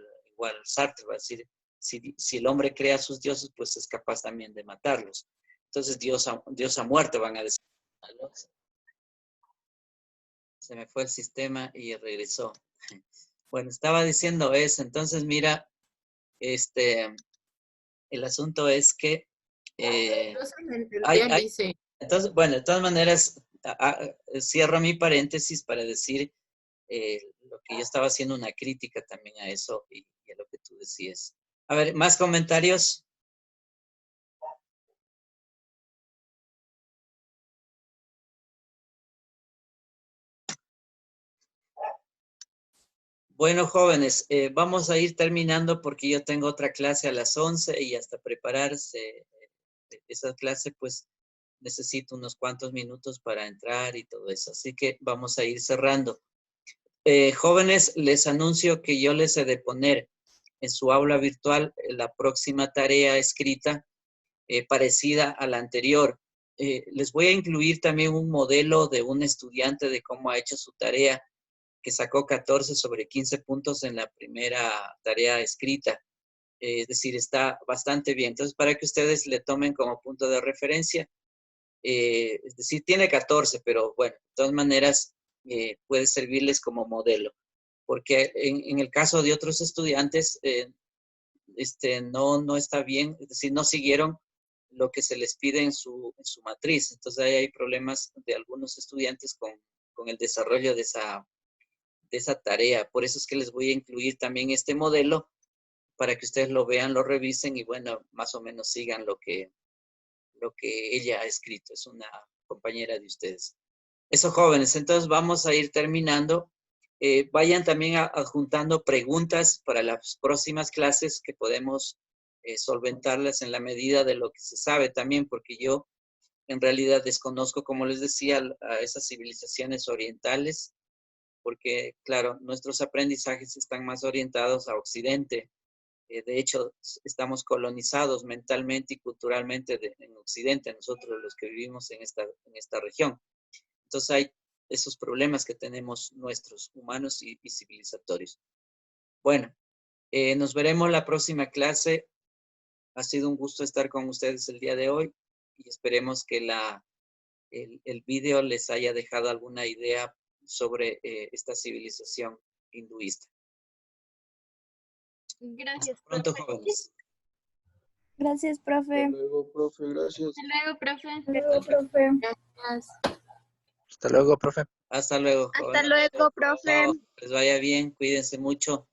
Sartre va a decir, si el hombre crea sus dioses, pues es capaz también de matarlos. Entonces Dios ha muerto, van a decir. Se me fue el sistema y regresó. Bueno, estaba diciendo eso. Entonces, mira, el asunto es que entonces, bueno, de todas maneras, cierro mi paréntesis para decir lo que yo estaba haciendo una crítica también a eso y a lo que tú decías. A ver, ¿más comentarios? Bueno, jóvenes, vamos a ir terminando porque yo tengo otra clase a las 11 y hasta prepararse esa clase, pues necesito unos cuantos minutos para entrar y todo eso. Así que vamos a ir cerrando. Jóvenes, les anuncio que yo les he de poner en su aula virtual la próxima tarea escrita parecida a la anterior. Les voy a incluir también un modelo de un estudiante de cómo ha hecho su tarea, que sacó 14 sobre 15 puntos en la primera tarea escrita. Es decir, está bastante bien. Entonces, para que ustedes le tomen como punto de referencia, es decir, tiene 14, pero bueno, de todas maneras puede servirles como modelo, porque en el caso de otros estudiantes no está bien, es decir, no siguieron lo que se les pide en su matriz. Entonces ahí hay problemas de algunos estudiantes con el desarrollo de esa tarea. Por eso es que les voy a incluir también este modelo para que ustedes lo vean, lo revisen y bueno, más o menos sigan lo que ella ha escrito. Es una compañera de ustedes. Eso, jóvenes, entonces vamos a ir terminando. Vayan también adjuntando preguntas para las próximas clases que podemos solventarlas en la medida de lo que se sabe también, porque yo en realidad desconozco, como les decía, a esas civilizaciones orientales, porque, claro, nuestros aprendizajes están más orientados a Occidente. De hecho, estamos colonizados mentalmente y culturalmente en Occidente, nosotros los que vivimos en esta región. Entonces hay esos problemas que tenemos nuestros humanos y civilizatorios. Bueno, nos veremos la próxima clase. Ha sido un gusto estar con ustedes el día de hoy y esperemos que el video les haya dejado alguna idea sobre esta civilización hinduista. Gracias, Hasta pronto, profe. jóvenes. Gracias, profe. Hasta luego, profe, gracias. Hasta luego, profe. Hasta luego, profe. Gracias. Hasta luego, profe. Hasta luego, Hasta jóvenes. luego, profe. Chao, les vaya bien, cuídense mucho.